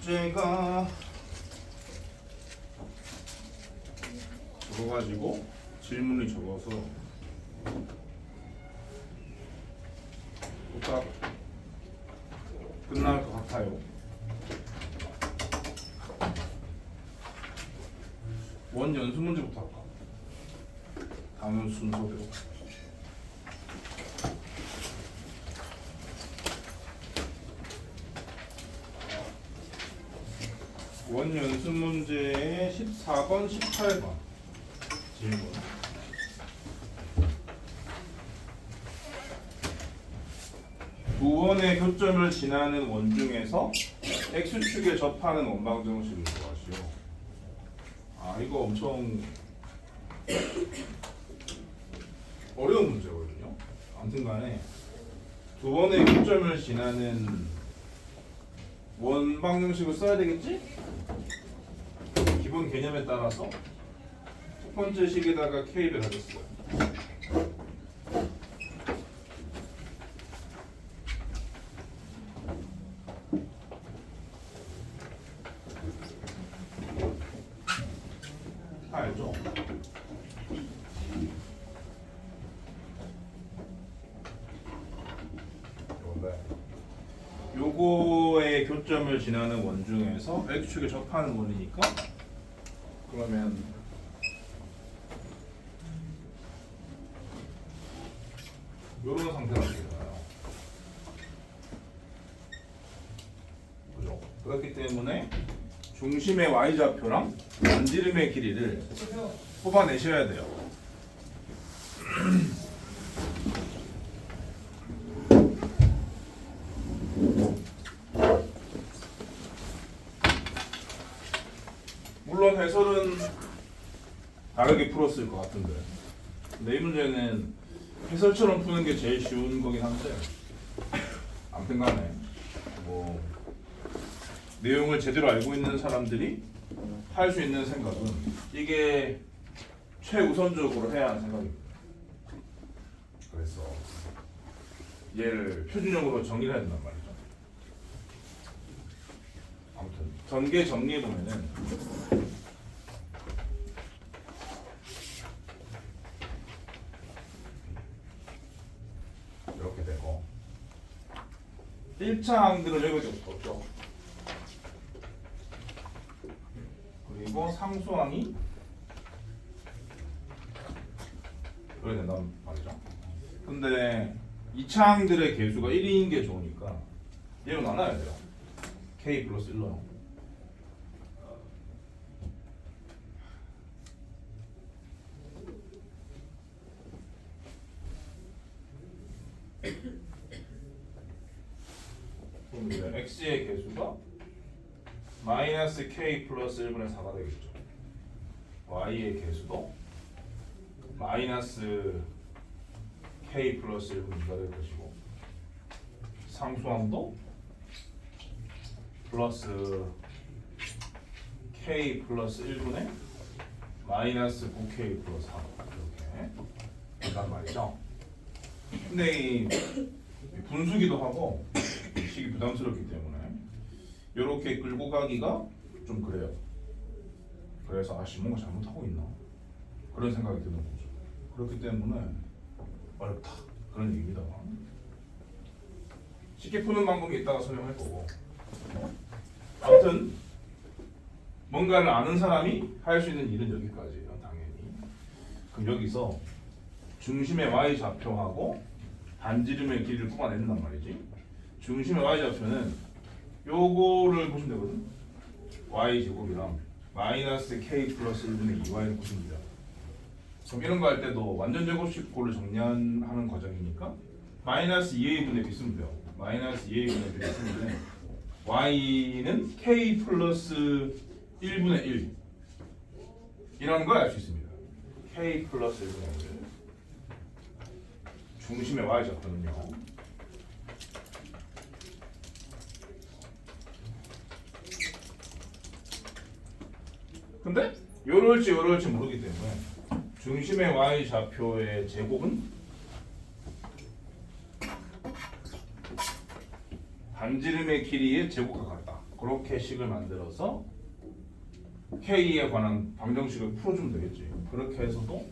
숙제가 적어가지고 질문을 적어서 딱 끝날 것 같아요. 원 연수 문제부터 할까? 다음 순서대로. 원 연수 문제의 14번, 18번 질문. 두 원의 교점을 지나는 원 중에서 x축에 접하는 원방정식을 구하시오. 아, 이거 엄청 어려운 문제거든요. 아무튼 간에 두 번의 교점을 지나는 원방정식을 써야 되겠지? 기본 개념에 따라서 첫 번째 식에다가 k를 하겠어요. 다 알죠? 요거의 교점을 지나는 원 중에서 x축에 접하는 원이니까 그러면 요런 상태가 되잖아요. 그죠? 그렇기 때문에 중심의 y좌표랑 반지름의 길이를 뽑아내셔야 돼요. 물론 해설은 다르게 풀었을 것 같은데, 근데 이 문제는 해설처럼 푸는 게 제일 쉬운 거긴 한데, 아무튼 간에 뭐 내용을 제대로 알고 있는 사람들이 할 수 있는 생각은 이게 최우선적으로 해야 하는 생각입니다. 그래서 얘를 표준형으로 정리를 해야 된단 말이죠. 아무튼 전개 정리해 보면은 이렇게 되고 1차 항들은 여기밖에 없죠. 그리고 상수항이 그래야 된단 말이죠. 근데 2차 항들의 개수가 1인 게 좋으니까 얘로 나눠야 돼요. k 플러스 1로요. 그럼 이제 x의 개수가 마이너스 k 플러스 1분의 4가 되겠죠. y의 개수도 마이너스 k 플러스 1분의 2가 될 것이고 상수항도 플러스 k 플러스 1분의 마이너스 9k 플러스 4 이렇게 된단 말이죠. 근데 이 분수기도 하고 식이 부담스럽기 때문에 이렇게 끌고 가기가 좀 그래요. 그래서 아씨 뭔가 잘못하고 있나 그런 생각이 드는 거죠. 그렇기 때문에 어렵다 그런 얘기입니다. 쉽게 푸는 방법이 있다가 설명할 거고, 아무튼 뭔가를 아는 사람이 할 수 있는 일은 여기까지예요. 당연히. 그럼 여기서 중심의 y좌표하고 반지름의 길이를 뽑아낸단 말이지. 중심의 y좌표는 요거를 보시면 되거든. y제곱이랑 마이너스 k 플러스 1분의 2y를 보시면 돼요. 그럼 이런 거 할 때도 완전 제곱식고를 정리하는 과정이니까 마이너스 2a분의 b 쓰면 돼요. 마이너스 2a분의 b 쓰면 y는 k 플러스 1분의 1 이라는 걸 알 수 있습니다. k 플러스 1분의 1 중심의 y좌표는요. 근데 요럴지 모르기 때문에 중심의 y좌표의 제곱은 반지름의 길이의 제곱과 같다. 그렇게 식을 만들어서 K에 관한 방정식을 풀어주면 되겠지. 그렇게 해서도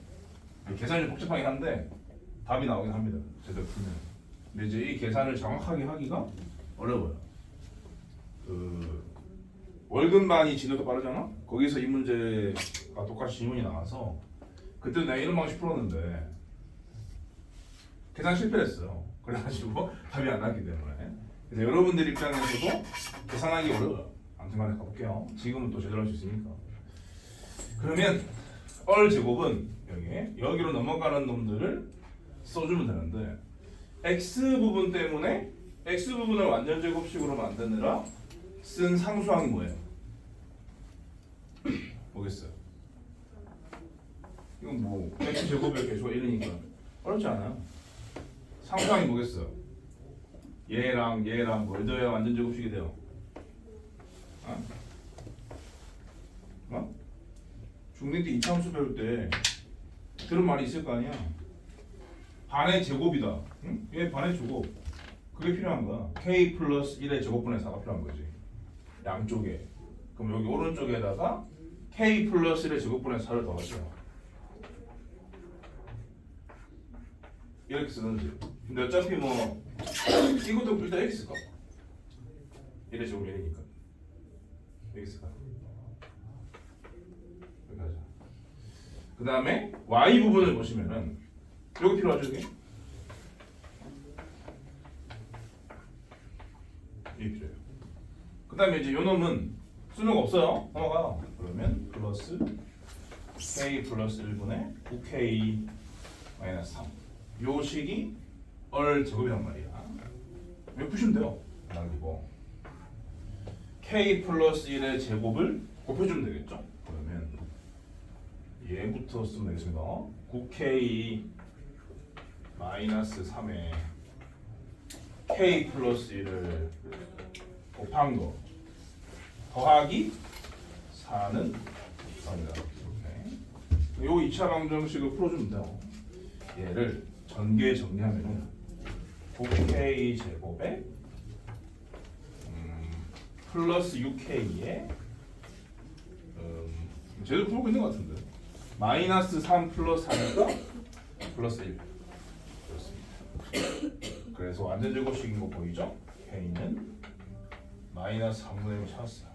계산이 복잡하긴 한데 답이 나오긴 합니다. 제대로 풀면. 근데 이제 이 계산을 정확하게 하기가 어려워요. 그 월급만이 진도도 빠르잖아. 거기서 이 문제가 똑같이 질문이 나와서 그때 내가 이런 방식 풀었는데 계산 실패했어요. 그래가지고 답이 안 나왔기 때문에. 그래서 여러분들 입장에서도 계산하기 어려워요. 아무튼 간에 가볼게요. 지금은 또 제대로 할 수 있으니까. 그러면 얼 제곱은 여기로 넘어가는 놈들을 써주면 되는데 x 부분 때문에 x 부분을 완전 제곱식으로 만드느라 쓴 상수항이 뭐예요? 뭐겠어요? 이건 뭐 x 제곱의 개수가 1이니까 어렵지 않아요. 상수항이 뭐겠어요? 얘랑 뭘 더해야 완전 제곱식이 돼요? 중딩 때 이차함수 배울 때 들은 말이 있을 거 아니야. 반의 제곱이다. 응? 얘 반의 제곱. 그게 필요한 거야. k 플러스 1의 제곱분의 4가 필요한 거지. 양쪽에. 그럼 여기 오른쪽에다가 k 플러스 1의 제곱분의 4를 더하죠. 이렇게 쓰는지. 근데 어차피 뭐 이것도 일단 여기 있을까? 1의 제곱 1이니까. 여기 있을까? 그 다음에 y 부분을 보시면은 여기 필요하죠, 이게? 이게 필요해요. 그 다음에 이제 요 놈은 수능 없어요. 넘어가요. 그러면 플러스 k 플러스 1분의 9k 마이너스 3. 요 식이 얼 제곱이란 말이야. 이거 푸시면 돼요. 남기고 k 플러스 1의 제곱을 곱해주면 되겠죠. 그러면 얘부터 쓰면 되겠습니다. 9k 마이너스 3에 k 플러스 1을 곱한 거 더하기 4는 4입니다. 요 2차 방정식을 풀어주면 돼요. 얘를 전개 정리하면은 9k 제곱에 플러스 6k에 제대로 풀고 있는 것 같은데 마이너스 3 플러스 4니까 플러스 1 그렇습니다. 그래서 완전 제곱식인 거 보이죠? k는 마이너스 3분의 1을 찾았어요.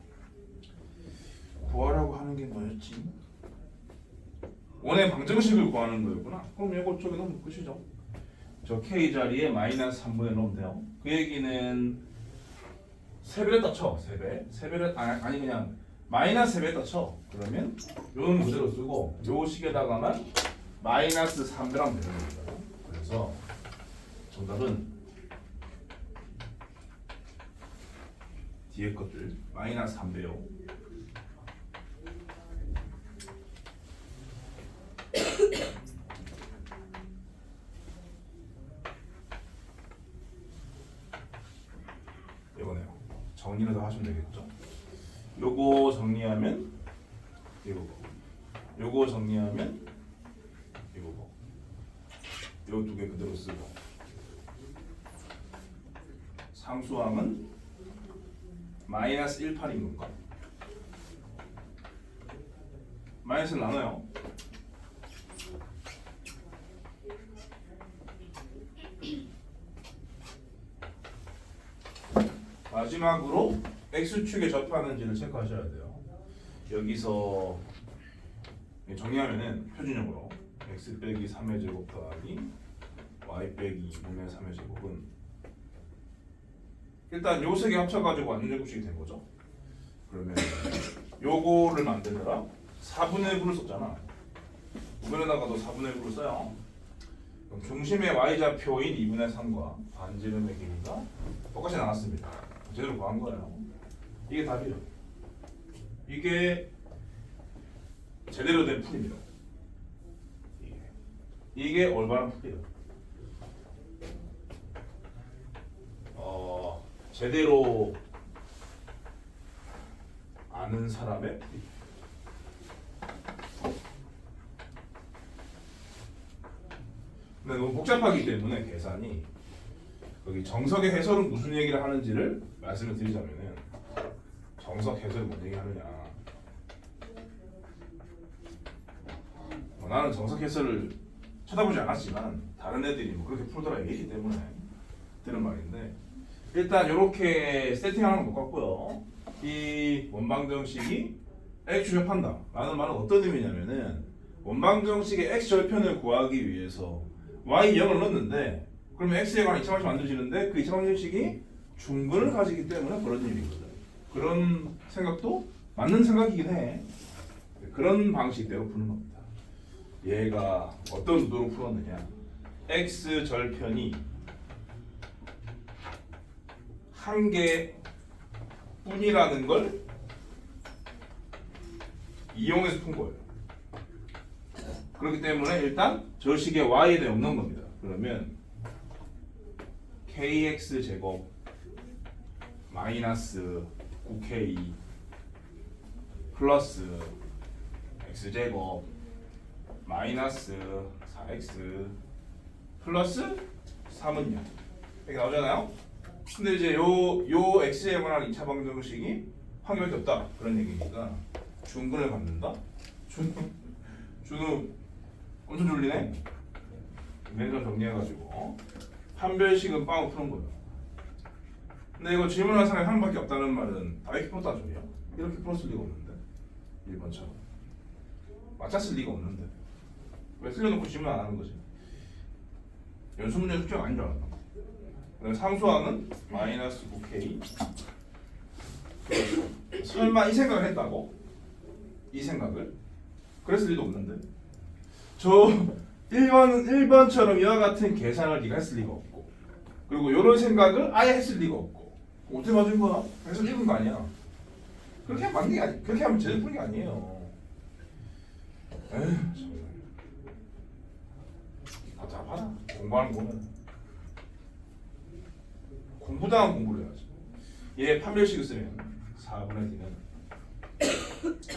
구하라고 하는 게 뭐였지? 원의 방정식을 구하는 거였구나. 그럼 이거 쪽에 넣으면 끝이죠. 저 k 자리에 마이너스 3분의 1 넣으면 돼요. 그 얘기는 3배를 쳐. 3배를 아니 그냥 마이너스 3배 쳐. 그러면 요는 그대로 쓰고 요 식에다가만 마이너스 3배를 하면 되는 겁니다. 그래서 정답은 뒤에 것들 마이너스 3배요. 이거네요. 정리를 더 하시면 되겠죠. 요거 정리하면 이거고, 요거 정리하면 이거고, 요 두 개 그대로 쓰고, 상수항은 마이너스 18인 건가? 마이너스를 나눠요. 마지막으로 x축에 접하는지를 체크하셔야 돼요. 여기서 정리하면은 표준형으로 x 빼기 3의 제곱 더하기 y 빼기 2분의 3의 제곱은 일단 요 세 개 합쳐가지고 완전 제곱식이 된 거죠. 그러면 요거를 만들더라 4분의 9를 썼잖아. 부분에다가도 4분의 9를 써요. 그럼 중심의 y좌표인 2분의 3과 반지름의 길이가 똑같이 나왔습니다. 제대로 구한 거예요. 이게 답이죠. 이게 제대로 된 풀입니다. 이게 올바른 풀이에요. 제대로 아는 사람의 풀이. 근데 너무 복잡하기 때문에 계산이 거기 정석의 해설은 무슨 얘기를 하는지를 말씀을 드리자면은 정석 해설을 못 얘기하느냐. 나는 정석 해설을 쳐다보지 않았지만 다른 애들이 뭐 그렇게 풀더라 얘기했기 때문에 드는 말인데, 일단 이렇게 세팅하는 건 똑같고요. 이 원방정식이 x 조합한다 라는 말은 어떤 의미냐면은, 원방정식의 x 절편을 구하기 위해서 y 0을 넣었는데, 그러면 x에 관한 이차방정식 만들어지는데 그 이차방정식이 중근을 가지기 때문에 그런 일이거든. 그런 생각도 맞는 생각이긴 해. 그런 방식대로 푸는 겁니다. 얘가 어떤 의도로 풀었느냐, x 절편이 한 개뿐이라는 걸 이용해서 푼 거예요. 그렇기 때문에 일단 저 식의 y에 대해 없는 겁니다. 그러면 kx 제곱 마이너스 9k 플러스 x 제곱 마이너스 4x 플러스 3은요. 이렇게 나오잖아요. 근데 이제 요 x에 관한 2차 방정식이 한 개밖에 없다 그런 얘기니까 중근을 갖는다. 준우 엄청 졸리네. 맨날 정리해가지고 판별식은 빵을 푸는 거예요. 근데 이거 질문할 사람이 한 명밖에 없다는 말은 다 이렇게 풀었다는 소리야. 이렇게 풀었을 리가 없는데 1번처럼 맞췄을 리가 없는데 왜 틀려놓고 질문 안 하는 거지? 연수 문제 숙제가 아닌 줄 알았나? 그다음에 상수항은 마이너스 9k. 설마 이 생각을 했다고? 이 생각을? 그랬을 리도 없는데. 저 1번처럼 이와 같은 계산을 네가 했을 리가 없고, 그리고 이런 생각을 아예 했을 리가 없고, 어떻게 맞은 거야? 그래서 읽은 거 아니야. 그렇게 하면 맞는 게 아니, 그렇게 하면 제대로 푸는 게 아니에요. 에휴 정말 답답하다. 공부하는 거는 공부당한 공부를 해야지. 얘 판별식을 쓰면 4분의 d는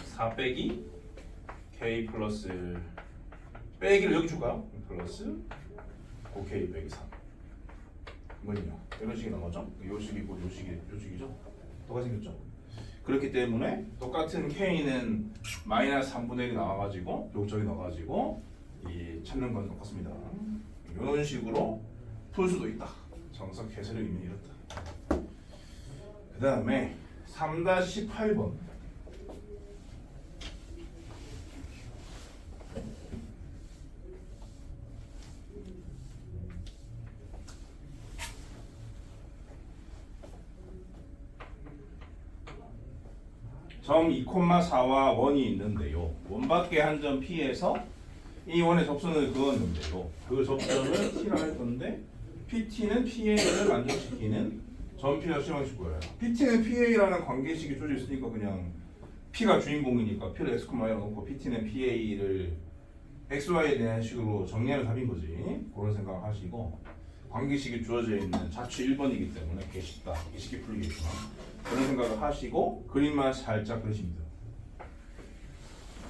4 빼기 k 플러스 빼기를 여기 줄까요? 플러스 5k 빼기 3 뭐냐 이런 식이 나오죠? 요 식이고 요 식이죠? 똑같이 생겼죠? 그렇기 때문에 똑같은 k는 마이너스 3분의 1이 나와가지고 여기저기 넣어가지고 이 찾는 건 똑같습니다. 이런 식으로 풀 수도 있다. 정석 해설의 의미는 이렇다. 그 다음에 3-18번. 점 2,4와 원이 있는데요. 원밖에 한 점 P에서 이 원의 접선을 그었는데요. 그 접선을 T라 할 건데 PT는 PA를 만족시키는 점 P라 시방식 구해요. PT는 PA라는 관계식이 쪼져 있으니까 그냥 P가 주인공이니까 P를 X, Y로 놓고 PT는 PA를 XY에 대한 식으로 정리하면 답인 거지. 그런 생각을 하시고, 관계식이 주어져 있는 자취 1번이기 때문에 개 쉽다. 이 쉽게 풀리겠지만 그런 생각을 하시고 그림만 살짝 그리시면 돼요.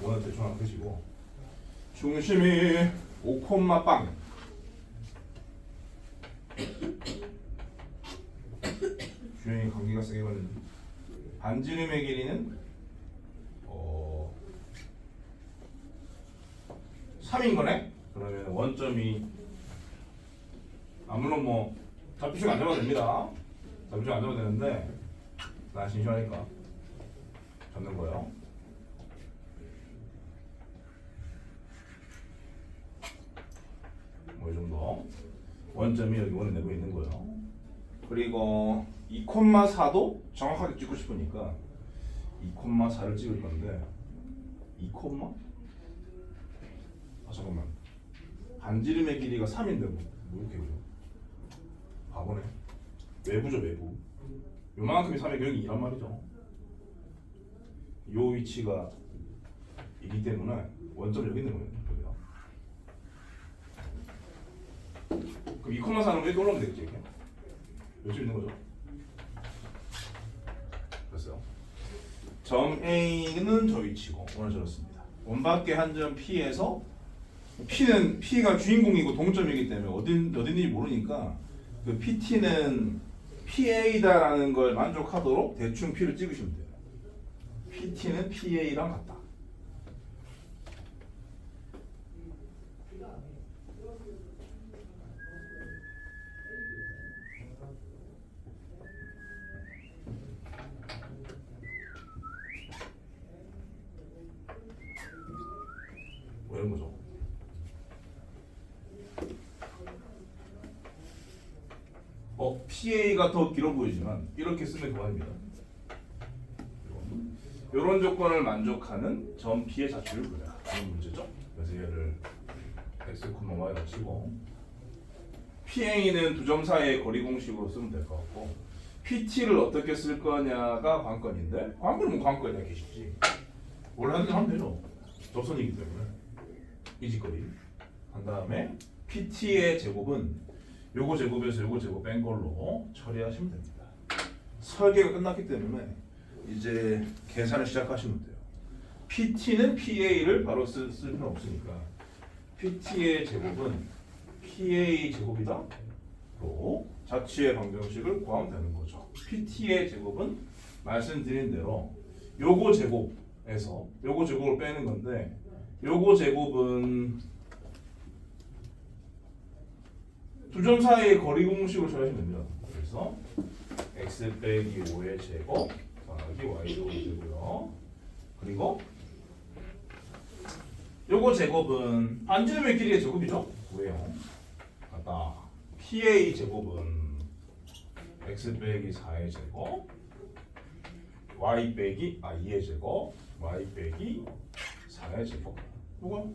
원을 대충 하나 그리시고, 중심이 5,빵 주행이 관계가 세게 걸리는 반지름의 길이는 3인 거네? 그러면 원점이 물론 뭐 잡비식 안 잡아도 됩니다. 잡비식 안 잡아도 되는데 난 심심하니까 잡는 거예요. 뭐 이 정도 원점이 여기 원에 내고 있는 거예요. 그리고 2,4도 정확하게 찍고 싶으니까 2,4를 찍을 건데 2, 잠깐만, 반지름의 길이가 3인데 뭐 이렇게 그려? 바보네. 외부죠, 외부. 요만큼이 3의 여기 2란 말이죠. 요 위치가 이기 때문에 원점이 여기 있는 거예요. 그럼 2,4는 왜 올라오면 되겠지? 이렇게 여기 있는 거죠. 됐어요. 점 A는 저 위치고 오늘 적었습니다. 원밖에 한 점 P에서 P가 주인공이고 동점이기 때문에 어딘지 모르니까 그 PT는 PA다라는 걸 만족하도록 대충 P를 찍으시면 돼요. PT는 PA랑 같다. 뭐 이런 거죠. PA가 더 길어 보이지만 이렇게 쓰면 그만입니다. 이런 조건을 만족하는 점 P의 자취를 구해라. 이런 문제죠. 그래서 얘를 x, y로 치고 PA는 두 점 사이의 거리 공식으로 쓰면 될 것 같고 PT를 어떻게 쓸 거냐가 관건인데 관건은 뭐 관건이야 계시지. 원래 하는 대로 하면 되죠. 접선이기 때문에 이직거리. 한 다음에 PT의 제곱은 요거 제곱에서 요거 제곱 뺀 걸로 처리하시면 됩니다. 설계가 끝났기 때문에 이제 계산을 시작하시면 돼요. PT는 PA를 바로 쓸 필요는 없으니까 PT의 제곱은 PA 제곱이다 로 자취의 방정식을 구하면 되는 거죠. PT의 제곱은 말씀드린 대로 요거 제곱에서 요거 제곱을 빼는 건데 요거 제곱은 두 점 사이의 거리 공식으로 처리하시면 됩니다. 그래서 x 빼기 5의 제곱 더하기 y 제곱이고요. 그리고 요거 제곱은 반지름의 길이의 제곱이죠. 9예요. 맞다. PA 제곱은 x 빼기 4의 제곱 y 빼기 2의 제곱 y 빼기 4의 제곱. 요거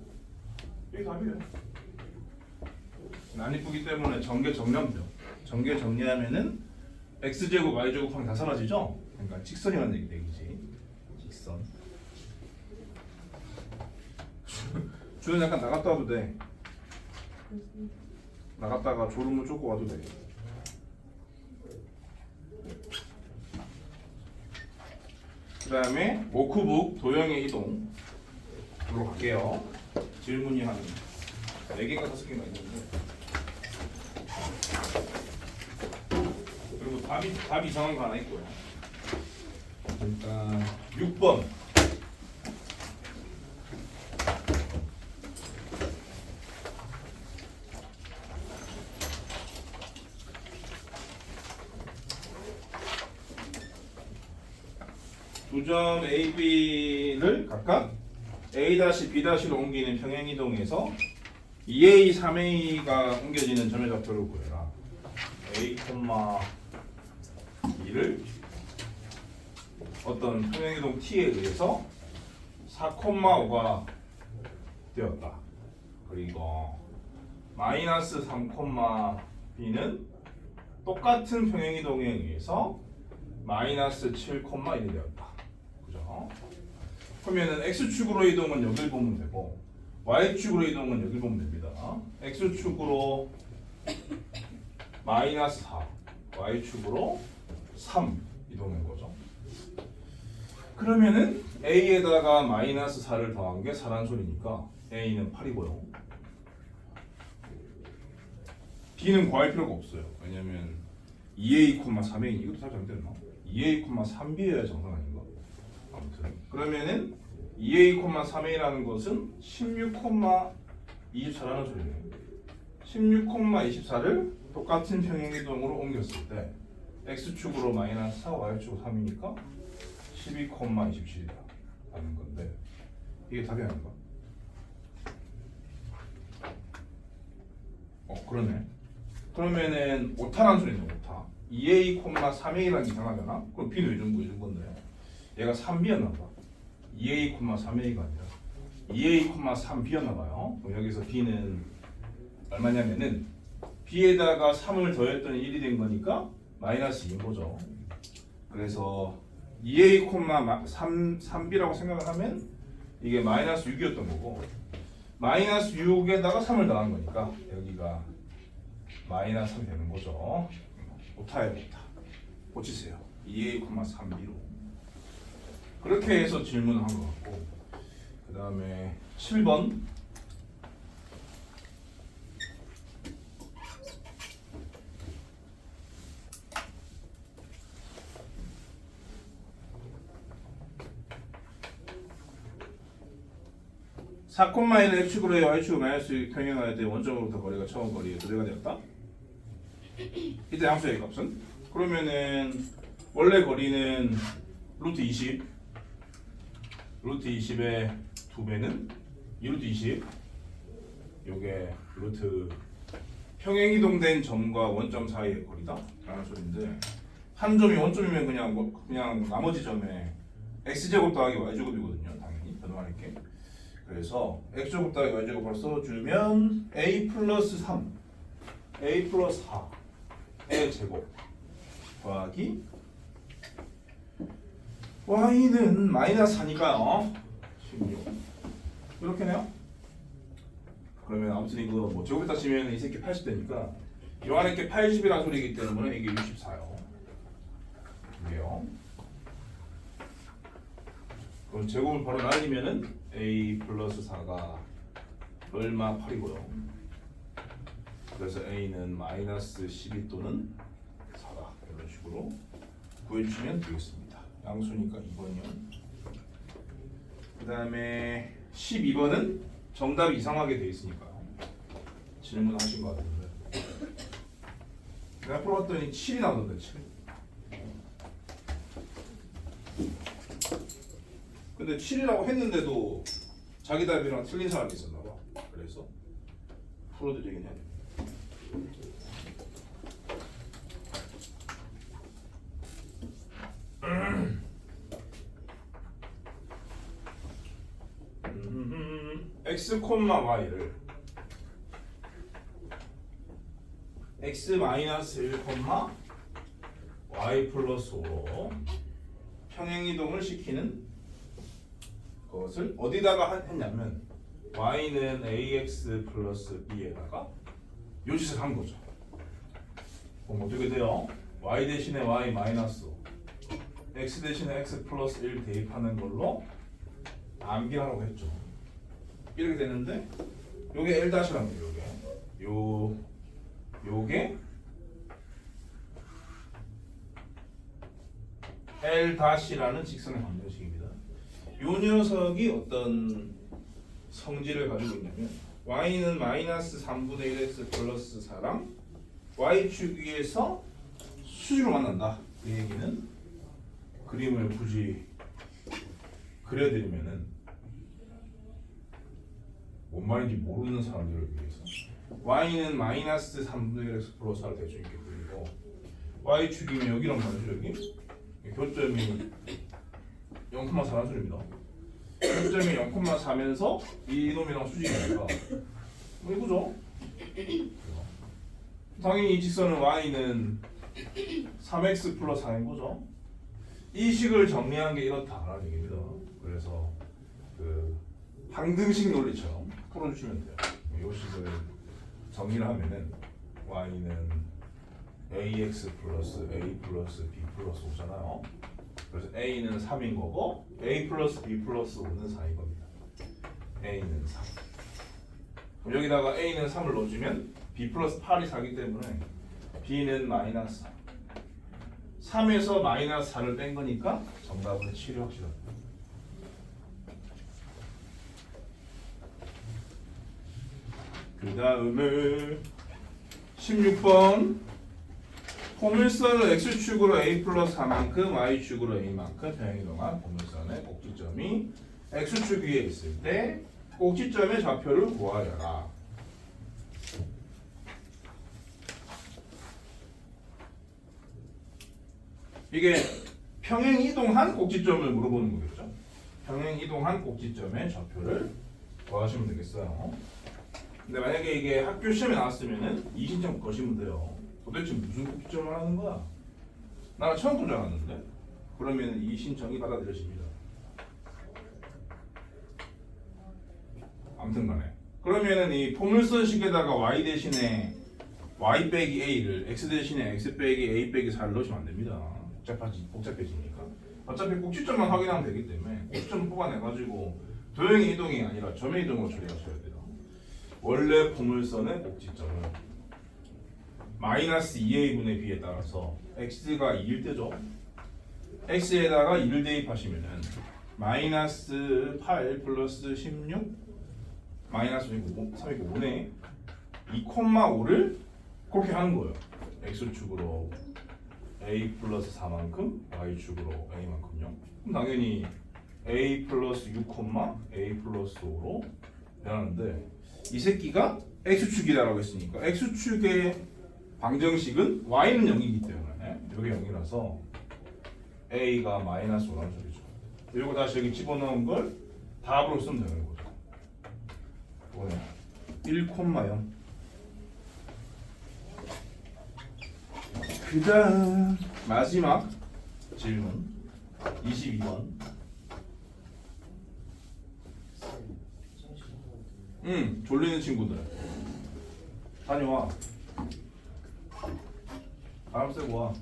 이게 답이에요. 안 이쁘기 때문에 전개 정리하면 돼요. 전개 정리하면은 x제곱 y제곱하면 다 사라지죠? 그러니까 직선이라는 얘기지. 직선. 주는 약간 나갔다 와도 돼. 나갔다가 졸음을 쫓고 와도 돼. 그 다음에 워크북 도형의 이동으로 갈게요. 질문이 한 4개인가 5개인가 있는데 그리고 답 이상한 거 하나 있고요. 일단 6번 두 점 A, B를 각각 A-B-로 옮기는 평행이동에서 2A, 3A가 옮겨지는 점의 좌표를 구해라. A, 2를 어떤 평행이동 T에 의해서 4,5가 되었다. 그리고 마이너스 3, B는 똑같은 평행이동에 의해서 마이너스 7,1이 되었다. 그죠? 그러면은 X축으로 이동은 여길 보면 되고 Y축으로 이동은 여길 보면 됩니다. X축으로 마이너스 4, Y축으로 3 이동한 거죠. 그러면은 A에다가 마이너스 4를 더한 게 4란 소리니까 A는 8이고요. B는 구할 필요가 없어요. 왜냐면 2A, 3A 이것도 다 정됐나? 2A, 3B여야 정상 아닌가? 아무튼 그러면은 2A, 3A라는 것은 16,24라는 소리네요. 16,24를 똑같은 평행이동으로 옮겼을 때 X축으로 마이너스 4, Y축으로 3이니까 12,27이다 라는 건데 이게 답이 아닌가? 그러네. 그러면은 오타라는 소리네. 오타. 2A, 3A라는 이상하잖아? 그럼 B는 왜 준 건데? 얘가 3B였나 봐. 2A, 3A가 아니라 2A, 3B였나 봐요. 그럼 여기서 B는 얼마냐면은 B에다가 3을 더했더니 1이 된 거니까 마이너스 2인 거죠. 그래서 2A, 3B라고 생각을 하면 이게 마이너스 6이었던 거고 마이너스 6에다가 3을 더한 거니까 여기가 마이너스 3이 되는 거죠. 오타예요, 오타. 고치세요. 2A, 3B로. 그렇게 해서 질문을 한 것 같고 그 다음에 7번 4,1을 x축으로 해 y축으로 마이너스 평행할 때 원점으로부터 거리가 처음 거리에 두 배가 되었다. 이때 함수의 값은 그러면은 원래 거리는 루트 20 루트 20의 두 배는 2루트 20 요게 루트 평행이동된 점과 원점 사이의 거리다 라는 소리인데 한 점이 원점이면 그냥 나머지 점에 x제곱 더하기 y제곱이거든요. 당연히 변화할 게. 그래서 x제곱 더하기 y제곱을 써주면 a 플러스 3 a 플러스 4의 제곱 더하기 y는 마이너스 4니까요 16 이렇게네요. 그러면 아무튼 이거 뭐 제곱에다 치면 이 새끼 80되니까 요 안에 게 80이라는 소리이기 때문에 이게 64요. 이게요. 그럼 제곱을 바로 날리면은 a 플러스 4가 얼마 8이고요. 그래서 a는 마이너스 12 또는 4다 이런 식으로 구해주시면 되겠습니다. 양수니까 2번이요. 그 다음에 12번은 정답이 이상하게 돼 있으니까요. 질문하신 것 같은데 내가 풀어봤더니 7이 나오던데 7. 근데 7이라고 했는데도 자기 답이랑 틀린 사람이 있었나 봐. 그래서 풀어드리긴 해야 돼. x, y를 x 마이너스 1, y 플러스 5로 평행이동을 시키는 것을 어디다가 했냐면 y는 ax 플러스 b에다가 요 짓을 한 거죠. 그럼 어떻게 돼요? y 대신에 y 마이너스 5 x 대신에 x 플러스 1 대입하는 걸로 암기하라고 했죠. 이렇게 되는데 요게 L 다시란 거예요. 요게 L 다시라는 직선의 방정식입니다. 요 녀석이 어떤 성질을 가지고 있냐면 y는 마이너스 3분의 1x 플러스 4랑 y축 위에서 수직으로 만난다. 그 얘기는 그림을 굳이 그려드리면은 뭔 말인지 모르는 사람들을 위해서 y는 마이너스 3분의 1x 플러스 4를 대충 이렇게 그리고 y축이면 여기란 말이죠. 여기 교점이 0,4라는 소리입니다. 교점이 0,4면서 이놈이랑 수직이니까 뭐 이거죠. 당연히 이 직선은 y는 3x 플러스 4인 거죠. 이 식을 정리한 게 이렇다라는 얘기입니다. 그래서 그 방등식 논리처럼 풀어주시면 돼요. 이 식을 정리를 하면은 y는 ax 플러스 a 플러스 b 플러스 5잖아요. 그래서 a는 3인 거고 a 플러스 b 플러스 5는 4인 겁니다. a는 3. 그럼 여기다가 a는 3을 넣어주면 b 플러스 8이 4기 때문에 b는 마이너스 4. 3에서 마이너스 4를 뺀 거니까 정답은 7이 확실합니다. 그 다음에 16번 포물선을 x축으로 a 플러스 4만큼 y축으로 a만큼 평행이동한 포물선의 꼭지점이 x축 위에 있을 때 꼭지점의 좌표를 구하여라. 이게 평행이동한 꼭지점을 물어보는 거겠죠. 평행이동한 꼭지점의 좌표를 구하시면 되겠어요. 근데 만약에 이게 학교 시험에 나왔으면은 이 신청 거시면 돼요. 도대체 무슨 꼭지점을 하는 거야? 나 처음 보지 않았는데. 그러면 이 신청이 받아들여집니다. 아무튼간에 그러면은 이 포물선식에다가 y 대신에 y 빼기 a를 x 대신에 x 빼기 a 빼기 4를 넣으시면 안 됩니다. 복잡해지니까. 어차피 꼭지점만 확인하면 되기 때문에 꼭지점 뽑아내가지고 도형의 이동이 아니라 점의 이동으로 처리하셔야 돼요. 원래 포물선의 꼭지점은 마이너스 2a분의 b에 따라서 x가 2일 때죠. x에다가 2를 대입하시면은 마이너스 8 플러스 16 마이너스 3이고 5네 2,5를 그렇게 하는 거예요. x축으로 a 플러스 4만큼 y축으로 a만큼요. 그럼 당연히 a 플러스 6, a 플러스 5로 변하는데 이 새끼가 x축이라고 했으니까 x축의 방정식은 y는 0이기 때문에 여기 0이라서 a가 마이너스 5라는 소리죠. 그리고 다시 여기 집어넣은 걸 답으로 쓰면 되는 거죠. 이거는 1,0. 그 다음 마지막 질문 22번. 졸리는 친구들 다녀와. 바람 쐬고 와.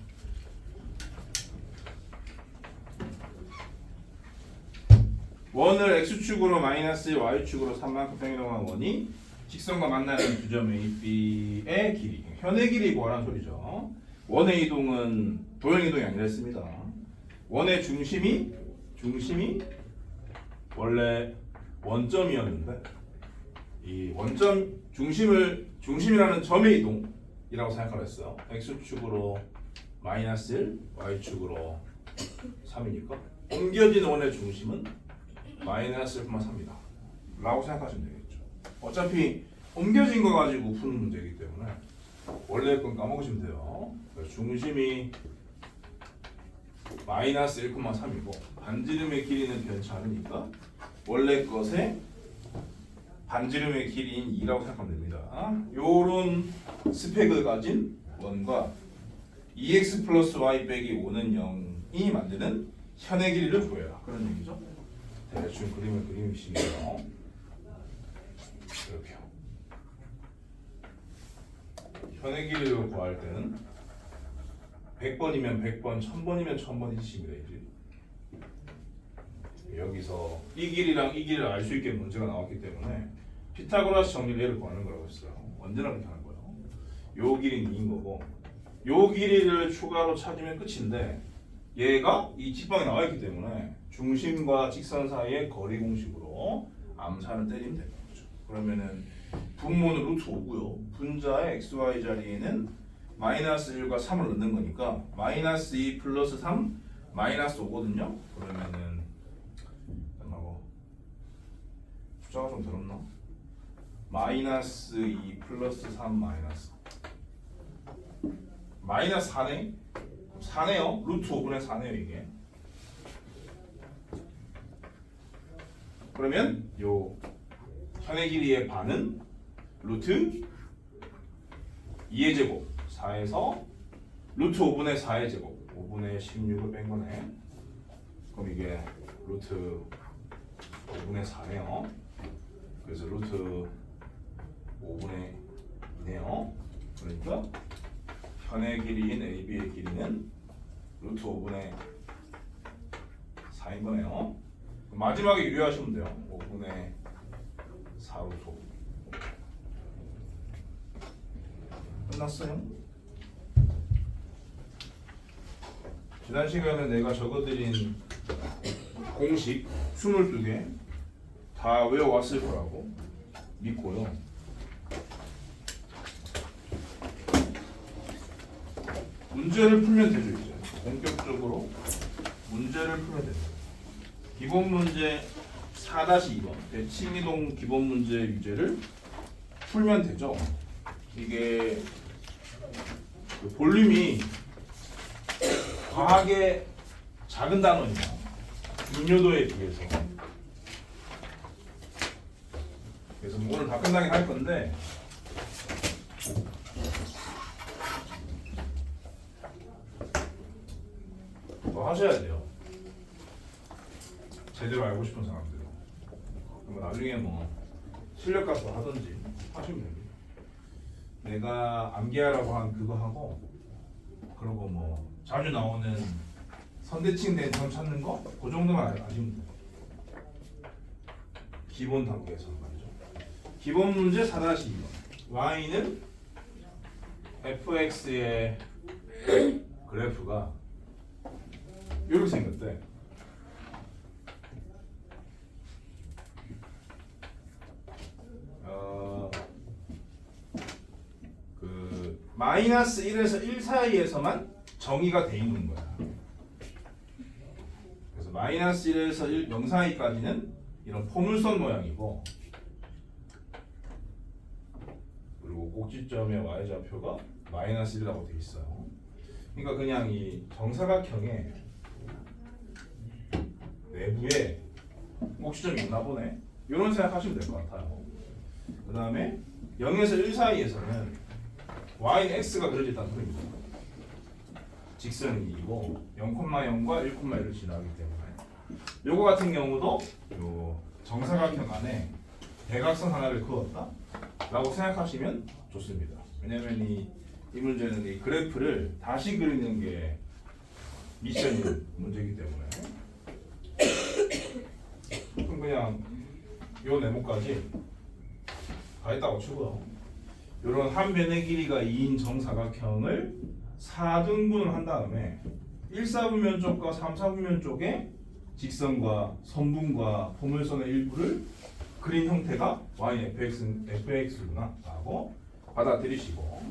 원을 x축으로 마이너스 y축으로 3만큼 평이동한 원이 직선과 만나는 두 점 A, B의 길이, 현의 길이 뭐라는 소리죠. 원의 이동은 도형 이동이 아니라 했습니다. 원의 중심이 원래 원점이었는데 이 원점 중심이라는 점의 이동이라고 생각을 했어요. x축으로 마이너스 1, y축으로 3이니까 옮겨진 원의 중심은 마이너스 1,3이다 라고 생각하시면 되겠죠. 어차피 옮겨진 거 가지고 푸는 문제이기 때문에 원래 건 까먹으시면 돼요. 중심이 마이너스 1,3이고 반지름의 길이는 변치 않으니까 원래 것의 반지름의 길이인 2라고 생각하면 됩니다. 요런 스펙을 가진 원과 2x 플러스 y 빼기 5는 0이 만드는 현의 길이를 구해라. 그런 얘기죠. 대충 그림을 그리시면요. 이렇게요. 현의 길이를 구할 때는 100번이면 100번, 1000번이면 1000번 이십니다. 이제 여기서 이 길이랑 이 길이를 알 수 있게 문제가 나왔기 때문에 피타고라스 정리를 얘를 구하는 거라고 했어요. 언제나 그렇게 하는 거예요. 요 길이는 2인 거고 요 길이를 추가로 찾으면 끝인데 얘가 이 직방에 나와 있기 때문에 중심과 직선 사이의 거리 공식으로 암산을 때리면 되는 거죠. 그러면은 분모는 루트 5고요. 분자의 xy 자리에는 마이너스 1과 3을 넣는 거니까 마이너스 2 플러스 3 마이너스 5거든요. 그러면은 끝나고 숫자가 좀 들었나? 마이너스 2 플러스 3 마이너스 4네? 4네요. 루트 5분의 4네요 이게. 그러면 요 현의 길이의 반은 루트 2의 제곱 4에서 루트 5분의 4의 제곱 5분의 16을 뺀 거네. 그럼 이게 루트 5분의 4네요. 그래서 루트 5분의 2네요. 그러니까 현의 길이인 AB의 길이는 루트 5분의 4인 거네요. 마지막에 유리하시면 돼요. 5분의 4 루트 5. 끝났어요? 지난 시간에 내가 적어드린 공식 22개 다 외워왔을 거라고 믿고요. 문제를 풀면 되죠. 이제 본격적으로 문제를 풀면 되죠. 기본 문제 4-2번 대칭이동 기본 문제 유제를 풀면 되죠. 이게 그 볼륨이 과하게 작은 단원이야. 중요도에 비해서. 그래서 오늘 다 끝나긴 할 건데 더 하셔야 돼요. 제대로 알고 싶은 사람들은. 그럼 나중에 뭐 실력 가서 하든지 하시면 됩니다. 내가 암기하라고 한 그거 하고 그리고 뭐 자주 나오는 선대칭 된 점 찾는 거 그 정도만 아시면 돼요. 기본 단계에서 말이죠. 기본 문제 4-2번 y는 fx의 그래프가 이렇게 생겼대. 마이너스 1에서 1 사이에서만 정의가 돼 있는 거야. 그래서 마이너스 1에서 0 사이까지는 이런 포물선 모양이고, 그리고 꼭지점의 y좌표가 마이너스 1이라고 돼 있어요. 그러니까 그냥 이 정사각형의 내부에 꼭지점이 있나 보네, 이런 생각하시면 될 것 같아요. 그 다음에 0에서 1 사이에서는 y는 x가 그려져 있다는 소리입니다. 직선이 이고 0,0과 1,1을 지나기 때문에 요거 같은 경우도 요 정사각형 안에 대각선 하나를 그었다 라고 생각하시면 좋습니다. 왜냐면 이 문제는 이 그래프를 다시 그리는 게 미션인 문제이기 때문에. 그럼 그냥 요 네모까지 다 했다고 치고요. 요런 한 변의 길이가 2인 정사각형을 4등분을 한 다음에 1, 4분면 쪽과 3, 4분면 쪽에 직선과 선분과 포물선의 일부를 그린 형태가 y fx구나 라고 받아들이시고,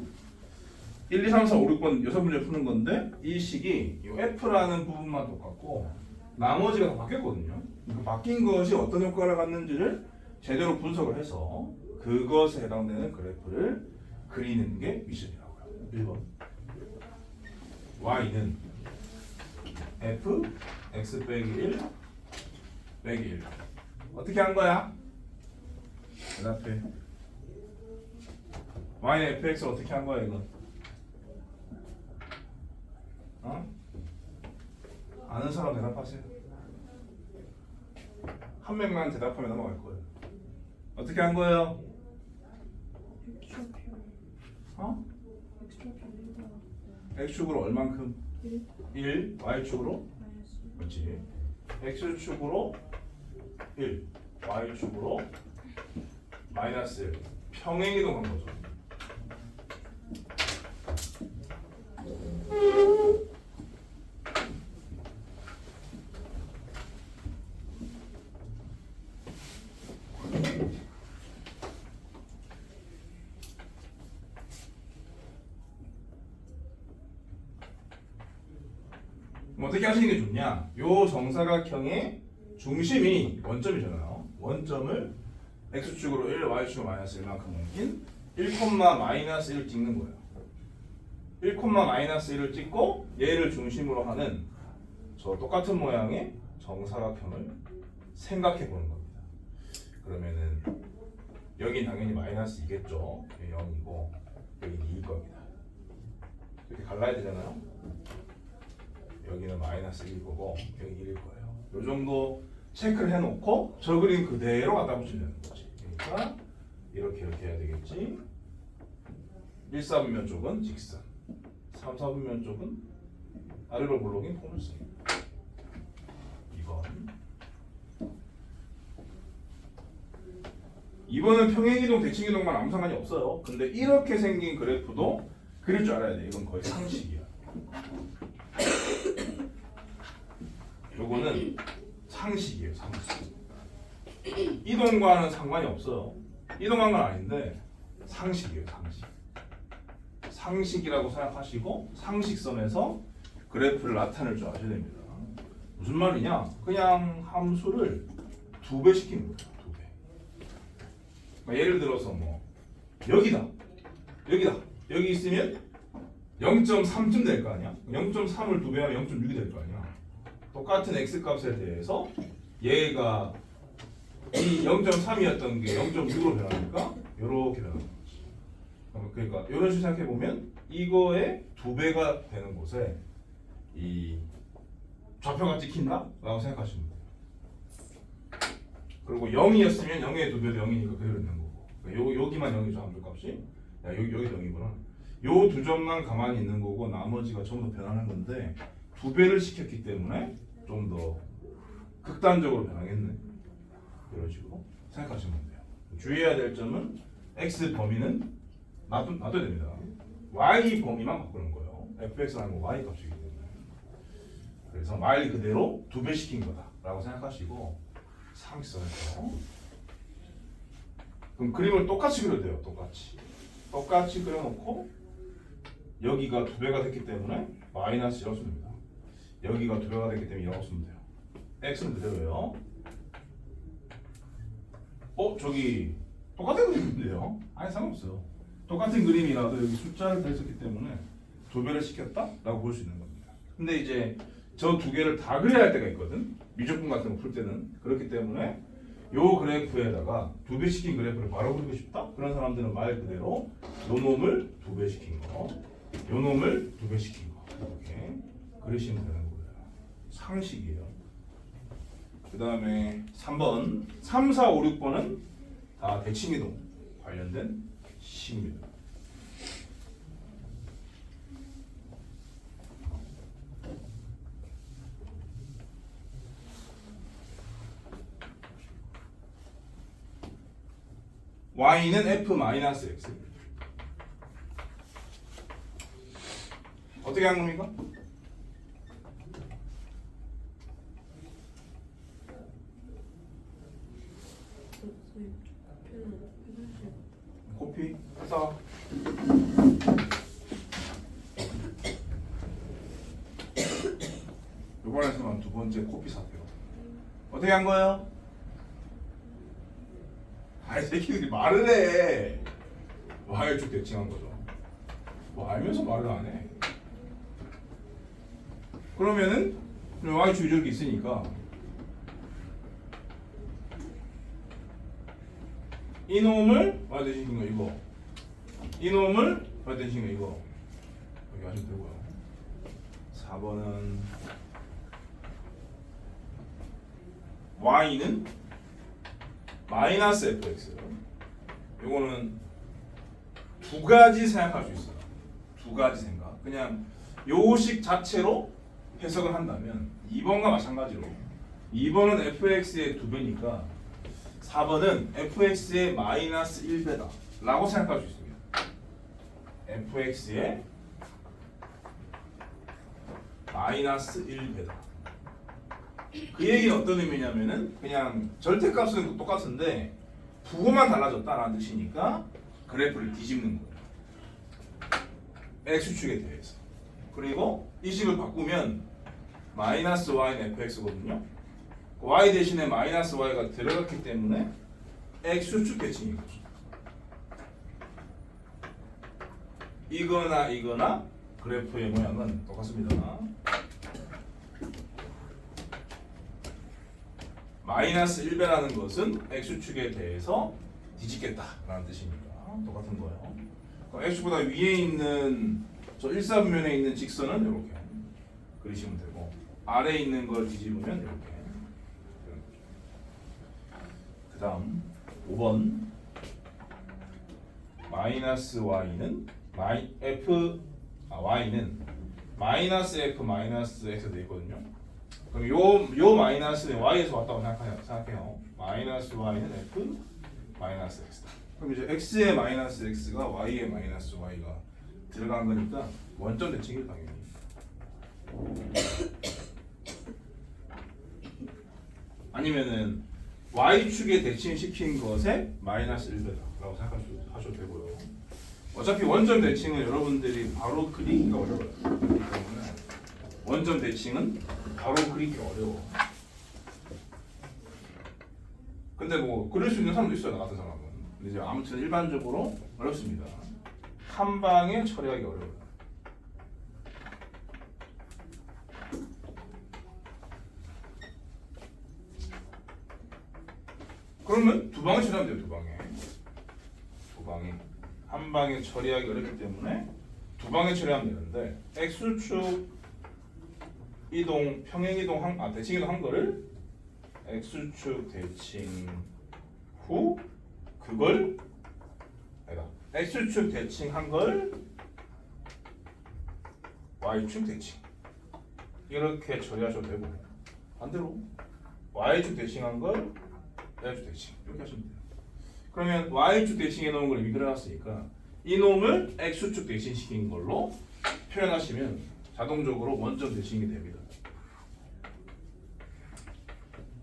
1, 2, 3, 4, 5, 6번 6문제 푸는 건데 이 식이 이 f라는 부분만 똑같고 나머지가 다 바뀌었거든요. 그 바뀐 것이 어떤 효과를 갖는지를 제대로 분석을 해서 그것에 해당되는 그래프를 그리는 게 미션이라고요. 1번 y는 f x 빼기 1 빼기 1 어떻게 한 거야? 대답해. y는 fx를 어떻게 한 거야 이건? 어? 아는 사람 대답하세요. 한 명만 대답하면 넘어갈 거예요. 어떻게 한 거예요? 어? x축으로 얼만큼? 1. y축으로? 그렇지. x축으로 1, y축으로 마이너스 1. 평행이동한 거죠. 어떻게 하시는 게 좋냐? 요 정사각형의 중심이 원점이잖아요. 원점을 x축으로 1, y축으로 마이너스 1만큼 옮긴 1,-1을 찍는 거예요. 1,-1을 찍고 얘를 중심으로 하는 저 똑같은 모양의 정사각형을 생각해 보는 겁니다. 그러면은 여긴 당연히 마이너스 2겠죠. 0이고 여기는 2일 겁니다. 이렇게 갈라야 되잖아요. 여기는 마이너스 1일 거고 여기 1일 거예요. 요 정도 체크를 해놓고 저 그림 그대로 갖다 붙이면 되는 거지. 그러니까 이렇게 해야 되겠지. 1, 4분면 쪽은 직선, 3, 4분면 쪽은 아래로 볼록인 포물선. 2번은 평행이동, 대칭이동만 아무 상관이 없어요. 근데 이렇게 생긴 그래프도 그릴 줄 알아야 돼. 이건 거의 상식이야. 요거는 상식이에요. 상식. 이동과는 상관이 없어요. 이동한 건 아닌데 상식이에요. 상식. 상식이라고 생각하시고 상식선에서 그래프를 나타낼 줄 아셔야 됩니다. 무슨 말이냐? 그냥 함수를 2배 시키는 거예요. 2배. 그러니까 예를 들어서 뭐 여기다 여기 있으면 0.3쯤 될 거 아니야? 0.3을 2배하면 0.6이 될 거 아니야? 똑같은 x값에 대해서 얘가 이 0.3이었던 게 0.6으로 변하니까 이렇게 변하는 거지. 그러니까 이런 식으로 생각해 보면 이거의 2배가 되는 곳에 이 좌표가 찍힌다? 라고 생각하시면 돼요. 그리고 0이었으면 0의 2배도 0이니까 그대로 있는 거고. 그러니까 여기만 0이죠. 함수값이. 야, 여기도 0이구나. 요 두 점만 가만히 있는 거고 나머지가 전부 변하는 건데 2배를 시켰기 때문에 좀 더 극단적으로 변하겠네. 이런 식으로 생각하시면 돼요. 주의해야 될 점은 x 범위는 놔둬야 됩니다. y 범위만 바꾸는 거예요. fx는 아니고 y 값이기 때문에. 그래서 말 그대로 2배 시킨 거다라고 생각하시고 상식선에서 그럼 그림을 똑같이 그려도 돼요. 똑같이 그려놓고 여기가 2배가 됐기 때문에 마이너스 1이라고 쓰면 됩니다. 여기가 2배가 됐기 때문에 2라고 쓰면 돼요. x는 그대로예요. 저기 똑같은 그림인데요? 아니 상관없어요. 똑같은 그림이라도 여기 숫자를 더했었기 때문에 2배를 시켰다라고 볼 수 있는 겁니다. 근데 이제 저 2개를 다 그려야 할 때가 있거든. 미적분 같은 거 풀 때는. 그렇기 때문에 요 그래프에다가 2배 시킨 그래프를 바로 그리고 싶다? 그런 사람들은 말 그대로 요 놈을 2배 시킨 거, 요 놈을 2배 시킨 거 이렇게 그리시면 되는 거예요. 상식이에요. 그 다음에 3번 3, 4, 5, 6번은 다 대칭이동 관련된 식입니다. y는 f-x 어떻게 한 겁니까? 코피 써. 이번에서만 2번째 코피 사세요. 어떻게 한 거예요? 아이 새끼들이 말을 해. y축 대칭한 거죠. 뭐 알면서 말을 안 해. 그러면은 y축이 저렇게 있으니까 이놈을 y 대신인 거 이거, 이놈을 y 대신인 거 이거 여기 하시면 되고요. 4번은 y는 마이너스 fx. 요거는 2가지 생각할 수 있어요. 2가지 생각. 그냥 요식 자체로 해석을 한다면 2번과 마찬가지로 2번은 fx의 2배니까 4번은 fx의 마이너스 1배다 라고 생각할 수 있습니다. fx의 마이너스 1배다. 그 얘기는 어떤 의미냐면은 그냥 절대값은 똑같은데 부호만 달라졌다라는 뜻이니까 그래프를 뒤집는 거예요. x축에 대해서. 그리고 이 식을 바꾸면 마이너스 y는 fx거든요. y 대신에 마이너스 y가 들어갔기 때문에 x축 대칭인 거죠. 이거나 그래프의 모양은 똑같습니다. 마이너스 1배라는 것은 x축에 대해서 뒤집겠다라는 뜻입니다. 똑같은 거예요. x축보다 위에 있는 저 1사분면에 있는 직선은 이렇게 그리시면 되고 아래에 있는 걸 뒤집으면 이렇게. 그 다음 5번 마이너스 y는 y는 마이너스 f 마이너스 x 되어 있거든요. 그럼 요 마이너스는 y에서 왔다고 생각해요. 마이너스 y는 f 마이너스 x. 그럼 이제 x의 마이너스 x가 y의 마이너스 y가 들어간 거니까 원점 대칭이 당연히. 아니면은 y축에 대칭시킨 것에 마이너스 1배다라고 생각하셔도 되고요. 어차피 원점 대칭은 여러분들이 바로 그리기가 어려워요. 그렇기 때문에 원점 대칭은 바로 그리기 어려워. 근데 뭐 그릴 수 있는 사람도 있어요. 나 같은 사람은. 근데 이제 아무튼 일반적으로 어렵습니다. 한 방에 처리하기 어려워요. 그러면 2방에 처리하면 돼요. 2방에 한 방에 처리하기 어렵기 때문에 2방에 처리하면 되는데 x축 이동 평행 이동 대칭 이동 한 거를 x축 대칭 후 그걸 아니다. x축 대칭 한 걸 y축 대칭 이렇게 처리하셔도 되고 반대로 y축 대칭한 걸 y축 대칭 이렇게 하시면 돼요. 그러면 y축 대칭해 놓은 걸 이미 그려놨으니까 이 놈을 x축 대칭시킨 걸로 표현하시면 자동적으로 원점 대칭이 됩니다.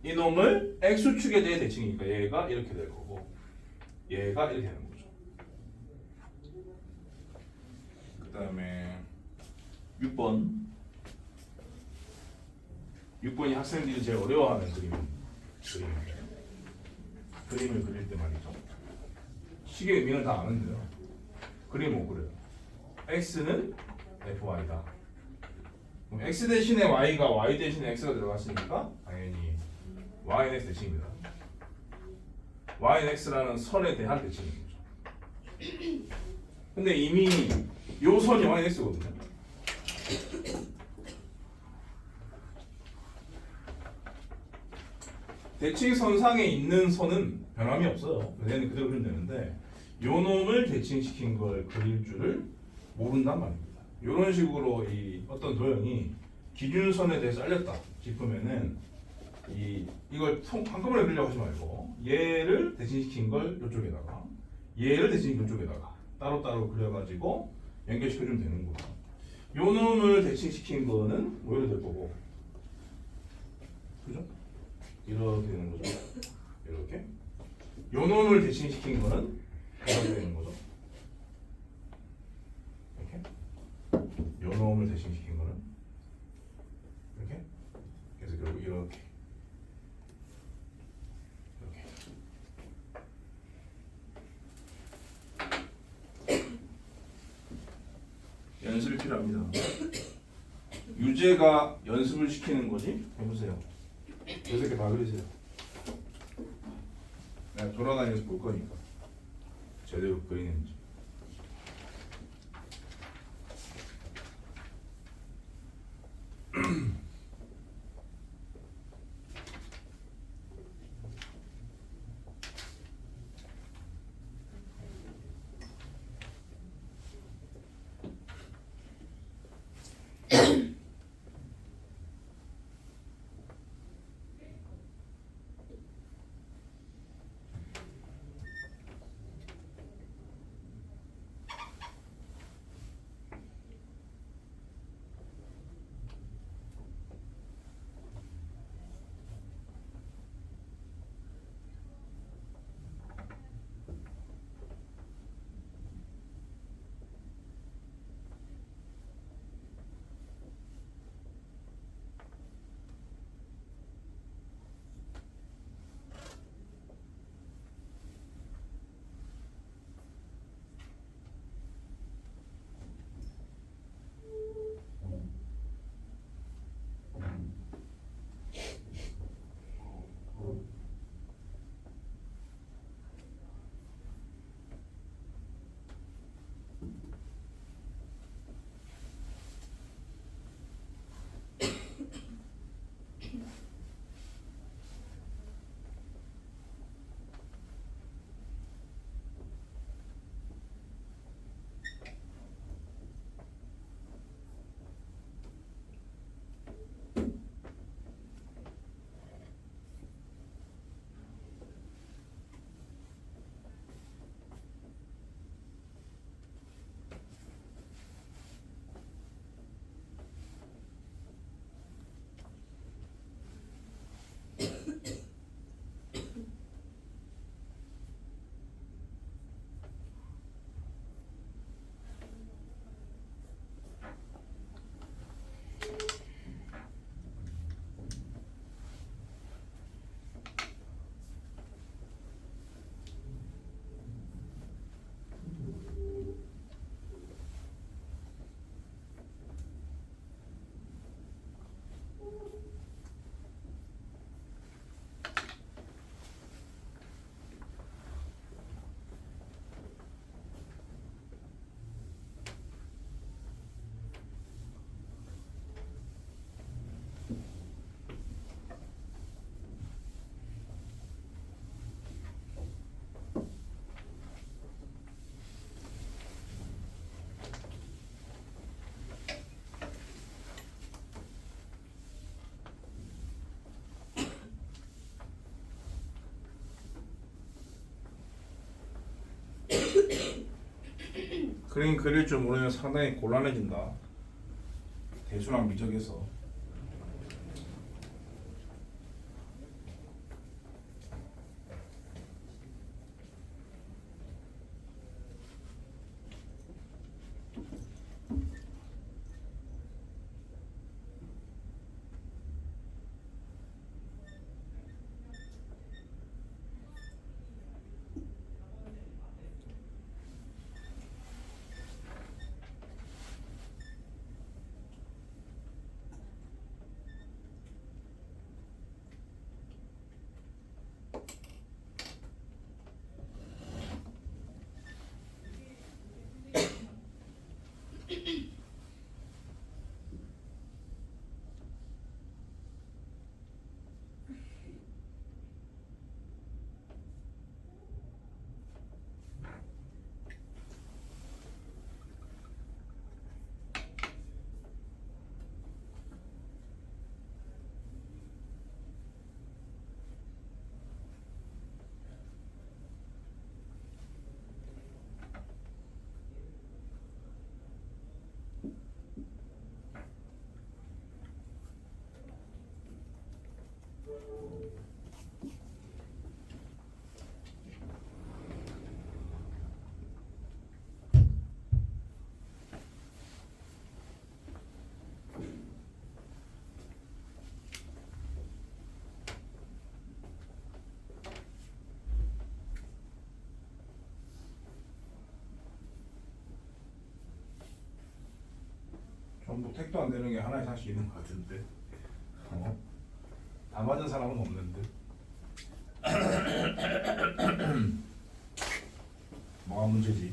이 놈을 x축에 대해 대칭이니까 얘가 이렇게 될 거고 얘가 이렇게 되는 거죠. 그 그다음에 6번. 6번이 학생들이 제일 어려워하는 그림을 그릴 때 말이죠. 식의 의미는 다 아는데요. 그림 못 그려요. x는 fy다. 그럼 x 대신에 y가 y 대신에 x가 들어갔으니까 당연히 y는 x 대칭입니다. y는 x라는 선에 대한 대칭인 거죠. 근데 이미 요 선이 y는 x거든요. 대칭선상에 있는 선은 변함이 없어요. 얘는 그대로 그리면 되는데 요 놈을 대칭시킨 걸 그릴 줄을 모른단 말입니다. 이런 식으로 이 어떤 도형이 기준선에 대해서 알렸다 싶으면은 이걸 한꺼번에 그리려고 하지 말고 얘를 대칭시킨 걸 이쪽에다가 얘를 대칭시킨 이쪽에다가 따로따로 그려가지고 연결시켜주면 되는 거고, 요 놈을 대칭시킨 거는 뭐 이렇게 될 거고, 그죠? 이렇게 되는 거죠. 이렇게 요 놈을 대칭시킨 거는 이렇게 되는 거죠. 이렇게 요 놈을 대칭시킨 거는 이렇게. 그래서 결국 이렇게 연습이 필요합니다. 유제가 연습을 시키는 거지. 해보세요. 요새 다 그리세요. 내가 돌아다니면서 볼 거니까 제대로 그리는지. 그림 그릴 줄 모르면 상당히 곤란해진다. 대수랑 미적에서. 전부 택도 안 되는 게 하나 이상씩 있는 것 같은데. 다 맞은 사람은 없는데. 뭐가 문제지?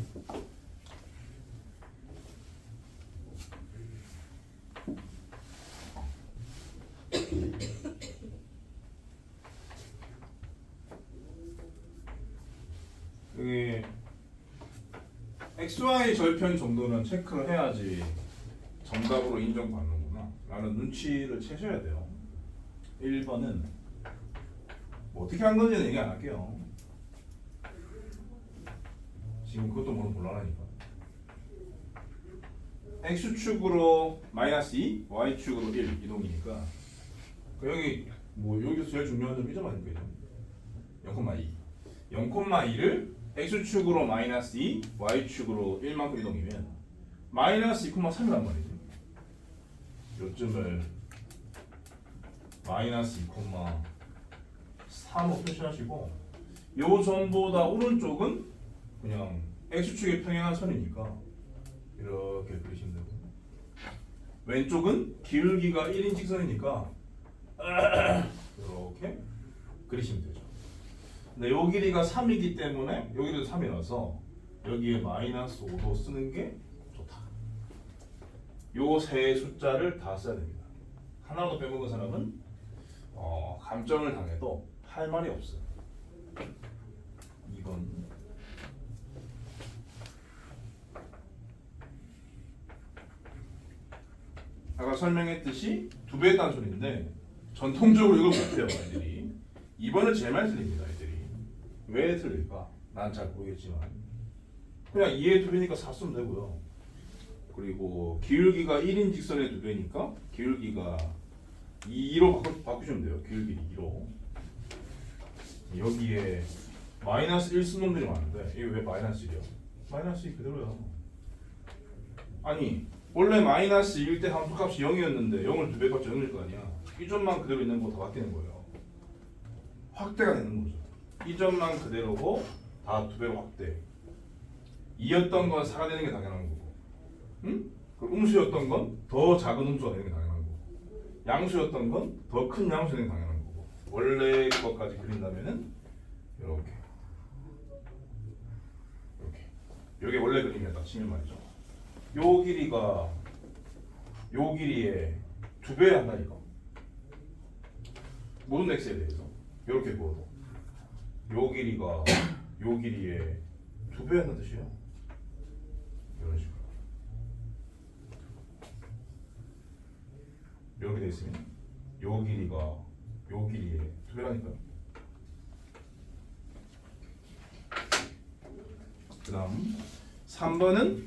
여기 XY 절편 정도는 체크를 해야지 정답으로 인정받는구나 라는 눈치를 채셔야 돼요. 1번은 뭐 어떻게 한 건지는 얘기 안 할게요. 지금 그것도 몰라라니까. X축으로 마이너스 2, Y축으로 1 이동이니까 여기 뭐 여기서 제일 중요한 점이 1점 아닙니까? 0,2 0,2를 X축으로 마이너스 2, Y축으로 1만큼 이동이면 마이너스 2,3이란 말이지. 요점을 마이너스 2,3으로 표시하시고 요 점보다 오른쪽은 그냥 X축의 평행한 선이니까 이렇게 그리시면 되고 왼쪽은 기울기가 1인 직선이니까 이렇게 그리시면 되죠. 근데 요 길이가 3이기 때문에 여기도 3이라서 여기에 마이너스 5도 쓰는 게 좋다. 요 세 숫자를 다 써야 됩니다. 하나라도 빼먹은 사람은 감점을 당해도 할 말이 없어요. 2번 아까 설명했듯이 두 배의 단순인데 전통적으로 이걸 못해요 애들이. 2번을 제일 많이 틀립니다 애들이. 왜 틀릴까? 난 잘 모르겠지만 그냥 2의 두 배니까 4 쓰면 되고요. 그리고 기울기가 1인 직선의 두 배니까 기울기가 2로 바꾸시면 돼요. 기울기를 2로. 여기에 마이너스 1 쓴 놈들이 많은데 이게 왜 마이너스 1이야? 마이너스 2 그대로야. 아니 원래 마이너스 1일 때 함수값이 0이었는데 0을 두 배 값이 0일 거 아니야. 이 점만 그대로 있는 거 다 바뀌는 거예요. 확대가 되는 거죠. 이 점만 그대로고 다 두 배로 확대. 2였던 건 4가 되는 게 당연한 거고, 응? 그 음수였던 건 더 작은 음수가 되는 게 당연한 거고, 양수였던 건 더 큰 양수가 되는 게 당연한 거고. 원래 것까지 그린다면은 이렇게, 이게 원래 그림이야 딱 치면 말이죠. 요 길이가 요 길이의 두 배 한다니까. 모든 x에 대해서 이렇게 보아도 요 길이가 요 길이의 두 배 한다는 뜻이에요. 이런 식으로 이렇게 돼 있으면 요 길이가 요 길이의 두 배라니까. 그 다음 3번은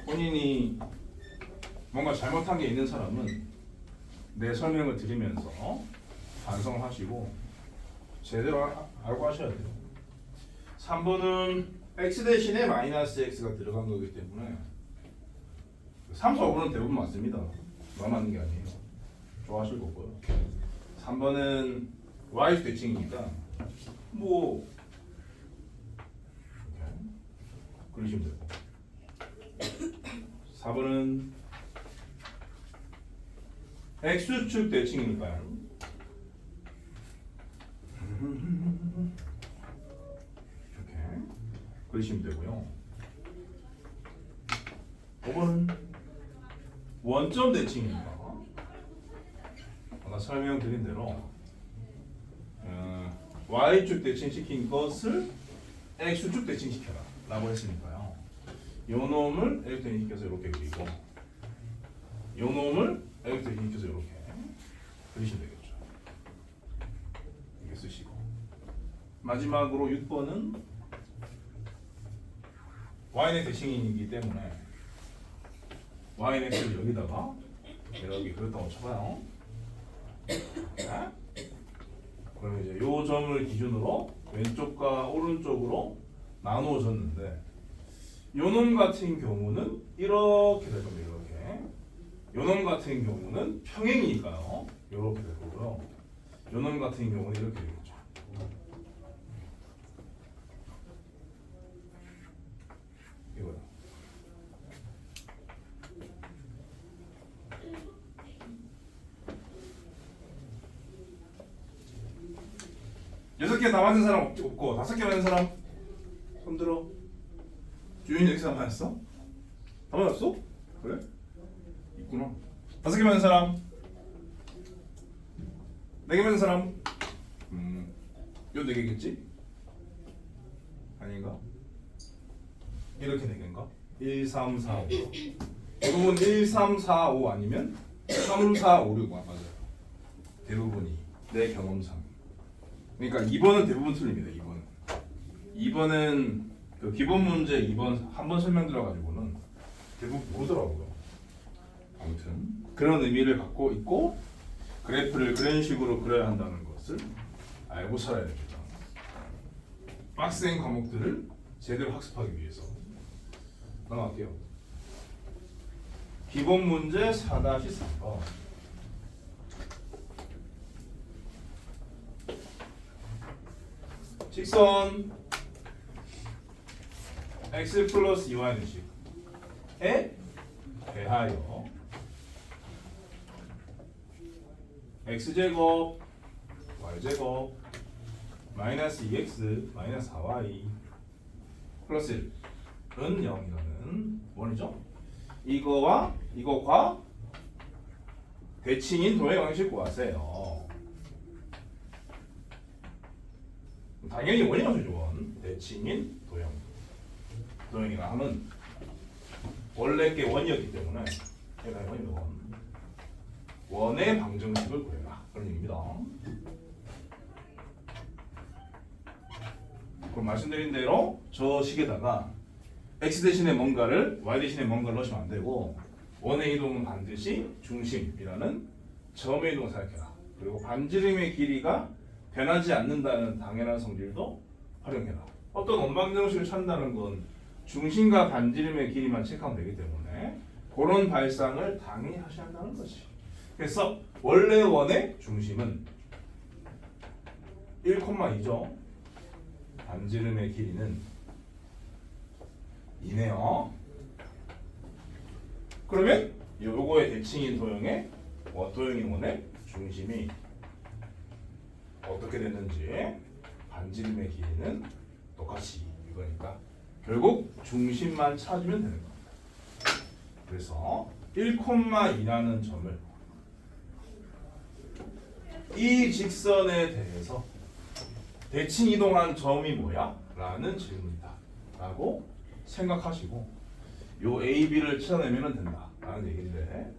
본인이 뭔가 잘못한 게 있는 사람은 내 설명을 드리면서 반성을 하시고 제대로 알고 하셔야 돼요. 3번은 x 대신에 마이너스 x가 들어간 거기 때문에 3, 4, 5번은 대부분 맞습니다. 만 맞는 게 아니에요. 좋아하실 거고요. 3번은 y 대칭이니까 뭐 이렇게 그리시면 되고 4번은 x축 대칭이니까요. 이렇게 그리시면 되고요. 5번은 원점 대칭이니까 아까 설명드린 대로 y축 대칭시킨 것을 x축 대칭시켜라 라고 했으니까요. 요 놈을 이렇게 대칭시켜서 이렇게 그리고 요 놈을 이렇게 대칭시켜서 이렇게 그리시면 되겠죠. 이렇게 쓰시고 마지막으로 6번은 y의 대칭이기 때문에 yx를 여기다가 이렇게 그렸다고 쳐봐요. 네? 그러면 이제 요 점을 기준으로 왼쪽과 오른쪽으로 나누어졌는데 요놈 같은 경우는 이렇게 될 겁니다. 이렇게 요놈 같은 경우는 평행이니까요. 이렇게 될 거고요. 요놈 같은 경우는 이렇게 되겠죠. 6개 다 맞은 사람 없고 5개 맞은 사람 손 들어. 주윤이 X가 맞았어? 다 맞았어? 그래? 있구나. 5개 맞은 사람? 4개 맞은 사람? 요 4개겠지? 아닌가? 이렇게 4개인가? 1, 3, 4, 5 대부분 1, 3, 4, 5 아니면 3, 4, 5, 6 맞아요. 대부분이 내 경험상. 그러니까 2번은 대부분 틀립니다. 2번은 그 기본 문제 2번 한 번 설명 들어가지고는 대부분 모르더라고요. 아무튼 그런 의미를 갖고 있고 그래프를 그런 식으로 그려야 한다는 것을 알고 살아야 됩니다. 빡센 과목들을 제대로 학습하기 위해서. 넘어갈게요. 기본 문제 4-3번. 직선 x 플러스 2y는 식에 대하여 x제곱 y제곱 마이너스 2x 마이너스 4y 플러스 1은 0이라는 원이죠. 이거와 이거과 대칭인 도형 방식 구하세요. 당연히 원이 나오죠. 원. 대칭인 도형. 도형이라 함은 원래 게 원이었기 때문에 얘가 원이면 원. 원의 방정식을 구해라. 그런 얘기입니다. 그럼 말씀드린 대로 저 식에다가 x 대신에 뭔가를 y 대신에 뭔가를 넣으시면 안 되고 원의 이동은 반드시 중심이라는 점의 이동을 생각해라. 그리고 반지름의 길이가 변하지 않는다는 당연한 성질도 활용해라. 어떤 원방정식을 찾는다는 건 중심과 반지름의 길이만 체크하면 되기 때문에 그런 발상을 당연히 하셔야 한다는 거지. 그래서 원래 원의 중심은 1,2죠. 반지름의 길이는 2네요. 그러면 요거의 대칭인 도형의 도형인 원의 중심이 어떻게 됐는지 반지름의 길이는 똑같이 이거니까 결국 중심만 찾으면 되는 겁니다. 그래서 1,2라는 점을 이 직선에 대해서 대칭 이동한 점이 뭐야? 라는 질문이다 라고 생각하시고 요 A, B를 찾아내면 된다 라는 얘기인데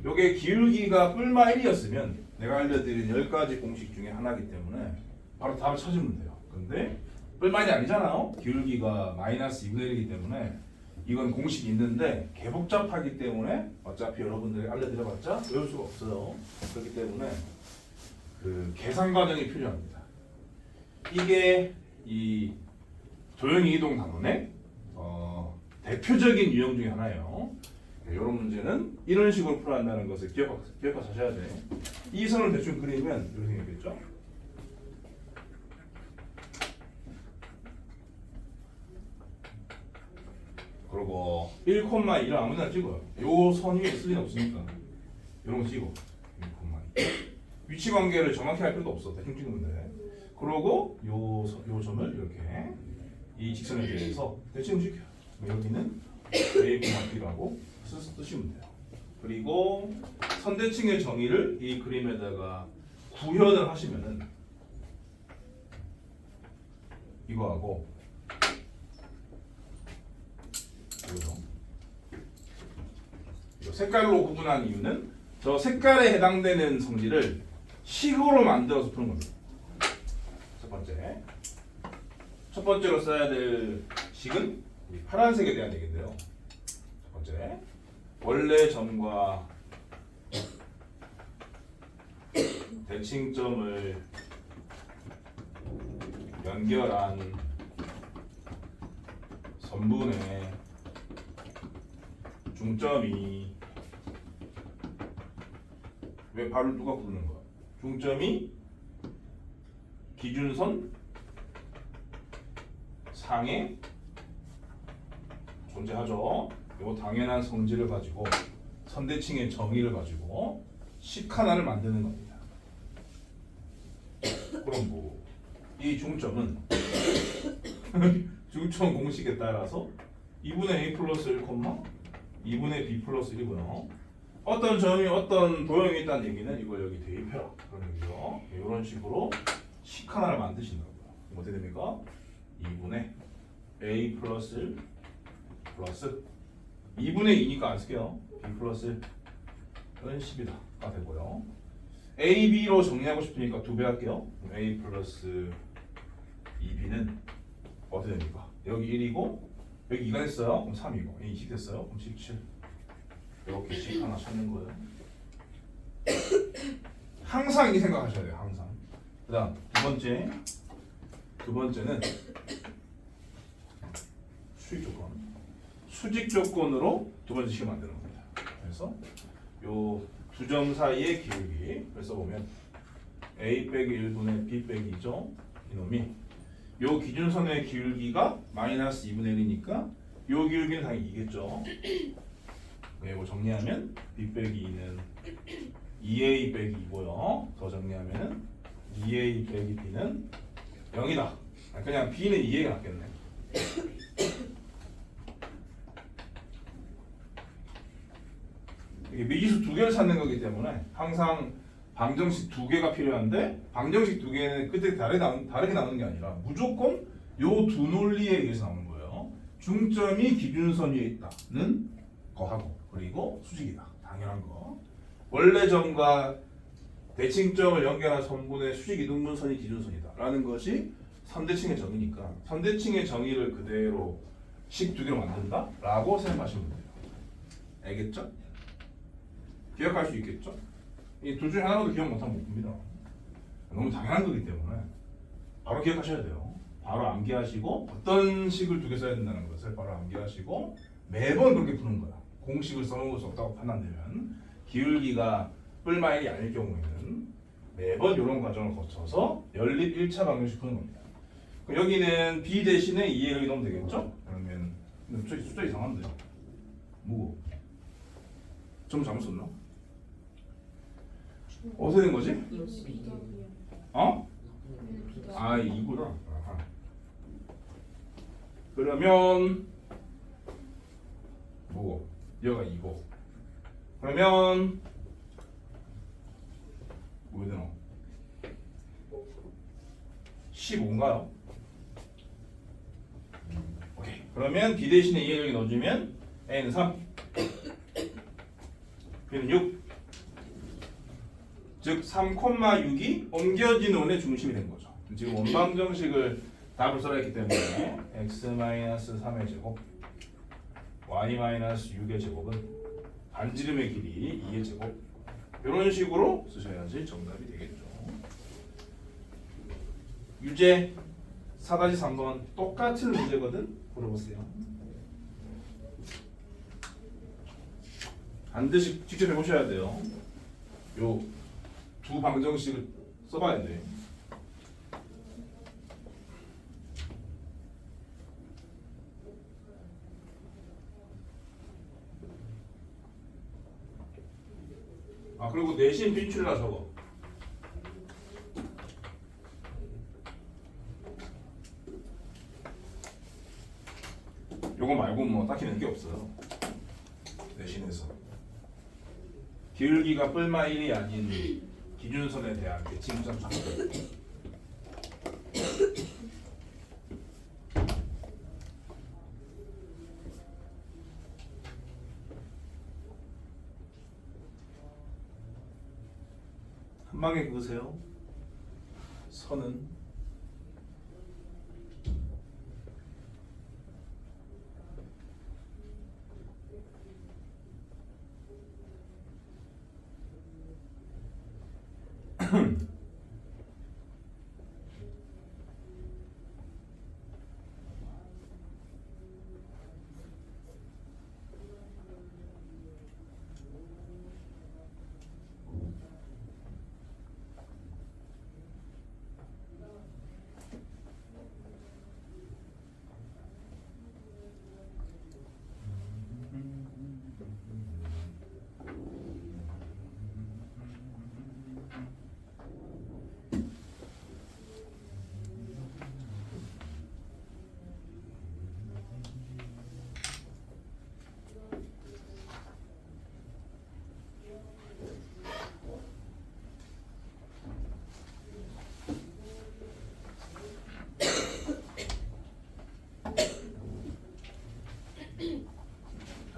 요게 기울기가 뿔마 1이었으면 내가 알려드린 10가지 공식 중에 하나이기 때문에 바로 답을 찾으면 돼요. 근데 뿔마 1이 아니잖아요. 기울기가 마이너스 2분의 1이기 때문에 이건 공식이 있는데 개복잡하기 때문에 어차피 여러분들이 알려드려봤자 외울 수가 없어요. 그렇기 때문에 그 계산 과정이 필요합니다. 이게 이 도형 이동 단원의 대표적인 유형 중에 하나예요. 이런 문제는 이런 식으로 풀어야 한다는 것을 기억하셔야 돼. 이 선을 대충 그리면 이렇게 생겼겠죠? 그리고 1,2를 아무데나 찍어요. 요 선 위에 쓸 리는 없으니까 이런 거 찍어. 1,2. 위치 관계를 정확히 할 필요도 없어. 대충 찍으면 돼. 그러고 요 점을 이렇게 이 직선에 대해서 대칭시켜요. 여기는 A, B라고 쓰시면 돼요. 그리고 선대칭의 정의를 이 그림에다가 구현을 하시면은 이거하고 이거 색깔로 구분한 이유는 저 색깔에 해당되는 성질을 식으로 만들어서 푸는 겁니다. 첫 번째로 써야 될 식은 이 파란색에 대한 얘기인데요. 첫 번째, 원래 점과 대칭점을 연결한 선분의 중점이 왜 발을 누가 굽는 거야? 중점이 기준선 상에 존재하죠. 이 당연한 성질을 가지고 선대칭의 정의를 가지고 식 하나를 만드는 겁니다. 그럼 뭐 이 중점은 중점 공식에 따라서 2분의 a 플러스 1, 2분의 b 플러스 1이고요. 어떤 점이 어떤 도형이 있다는 얘기는 이걸 여기 대입해라 그런 얘기죠. 이런 식으로 식 하나를 만드신다고요. 그럼 어떻게 됩니까? 2분의 a 플러스 1 플러스 2분의 2니까 안 쓸게요. b 플러스 1은 10이다 되고요. a, b로 정리하고 싶으니까 2배 할게요. 그럼 a 플러스 2b는 어떻게 됩니까? 여기 1이고 여기 2가 됐어요. 그럼 3이고 20 됐어요. 그럼 17. 이렇게 식 하나 찾는 거예요. 항상 이 생각하셔야 돼요. 항상. 그다음 두 번째는 수직 조건. 수직 조건으로 두 번째 식을 만드는 겁니다. 그래서 요 두 점 사이의 기울기. 그래서 보면 a 빼기 1분의 b 빼기 2죠. 이놈이 요 기준선의 기울기가 마이너스 2분의 1이니까 요 기울기는 당연히 2겠죠. 이거 정리하면 b 빼기 2는 2a 빼기 2고요. 더 정리하면 2a 빼기 b는 0이다. 그냥 b는 2a가 낫겠네. 이게 미지수 두 개를 찾는 거기 때문에 항상 방정식 두 개가 필요한데 방정식 두 개는 그때 다르게 나오는 게 아니라 무조건 요 두 논리에 의해서 나오는 거예요. 중점이 기준선 위에 있다는 거하고 그리고 수직이다. 당연한 거. 원래 점과 대칭점을 연결한 선분의 수직 이등분선이 기준선이다 라는 것이 3대칭의 정의니까 3대칭의 정의를 그대로 식 두 개로 만든다 라고 생각하시면 돼요. 알겠죠? 기억할 수 있겠죠? 이 둘 중에 하나라도 기억 못하면 못 봅니다. 너무 당연한 거기 때문에 바로 기억하셔야 돼요. 바로 암기하시고 어떤 식을 두 개 써야 된다는 것을 바로 암기하시고 매번 그렇게 푸는 거야. 공식을 써먹을 수 없다고 판단되면 기울기가 뿔마일이 아닐 경우에는 매번 이런 과정을 거쳐서 연립 1차 방정식 푸는 겁니다. 그럼 여기는 b 대신에 2에 여기 넣으면 되겠죠? 그러면 숫자 이상한데 뭐고? 좀 잘못 썼나? 어떻게 된 거지? 어? 아 2구나. 아하. 그러면 뭐고? 여기가 2고 그러면 뭐 되나? 15인가요? 오케이. 그러면 b 대신에 2에 여기 넣어주면 a는 3 b는 6 즉 3,6이 옮겨진 원의 중심이 된 거죠. 지금 원방정식을 답을 써야 했기 때문에 x-3의 제곱 y-6의 제곱은 반지름의 길이 2의 제곱 이런 식으로 쓰셔야지 정답이 되겠죠. 유제 4-3번 똑같은 문제거든. 물어보세요. 반드시 직접 해보셔야 돼요. 요 두 방정식을 써봐야 돼. 아 그리고 내신 빈출이라 적어. 요거 말고 뭐 딱히 낸 게 없어요. 내신에서 기울기가 뿔마 1이 아닌 기준선에 대한 대칭점 작업. 한 방에 그으세요. 선은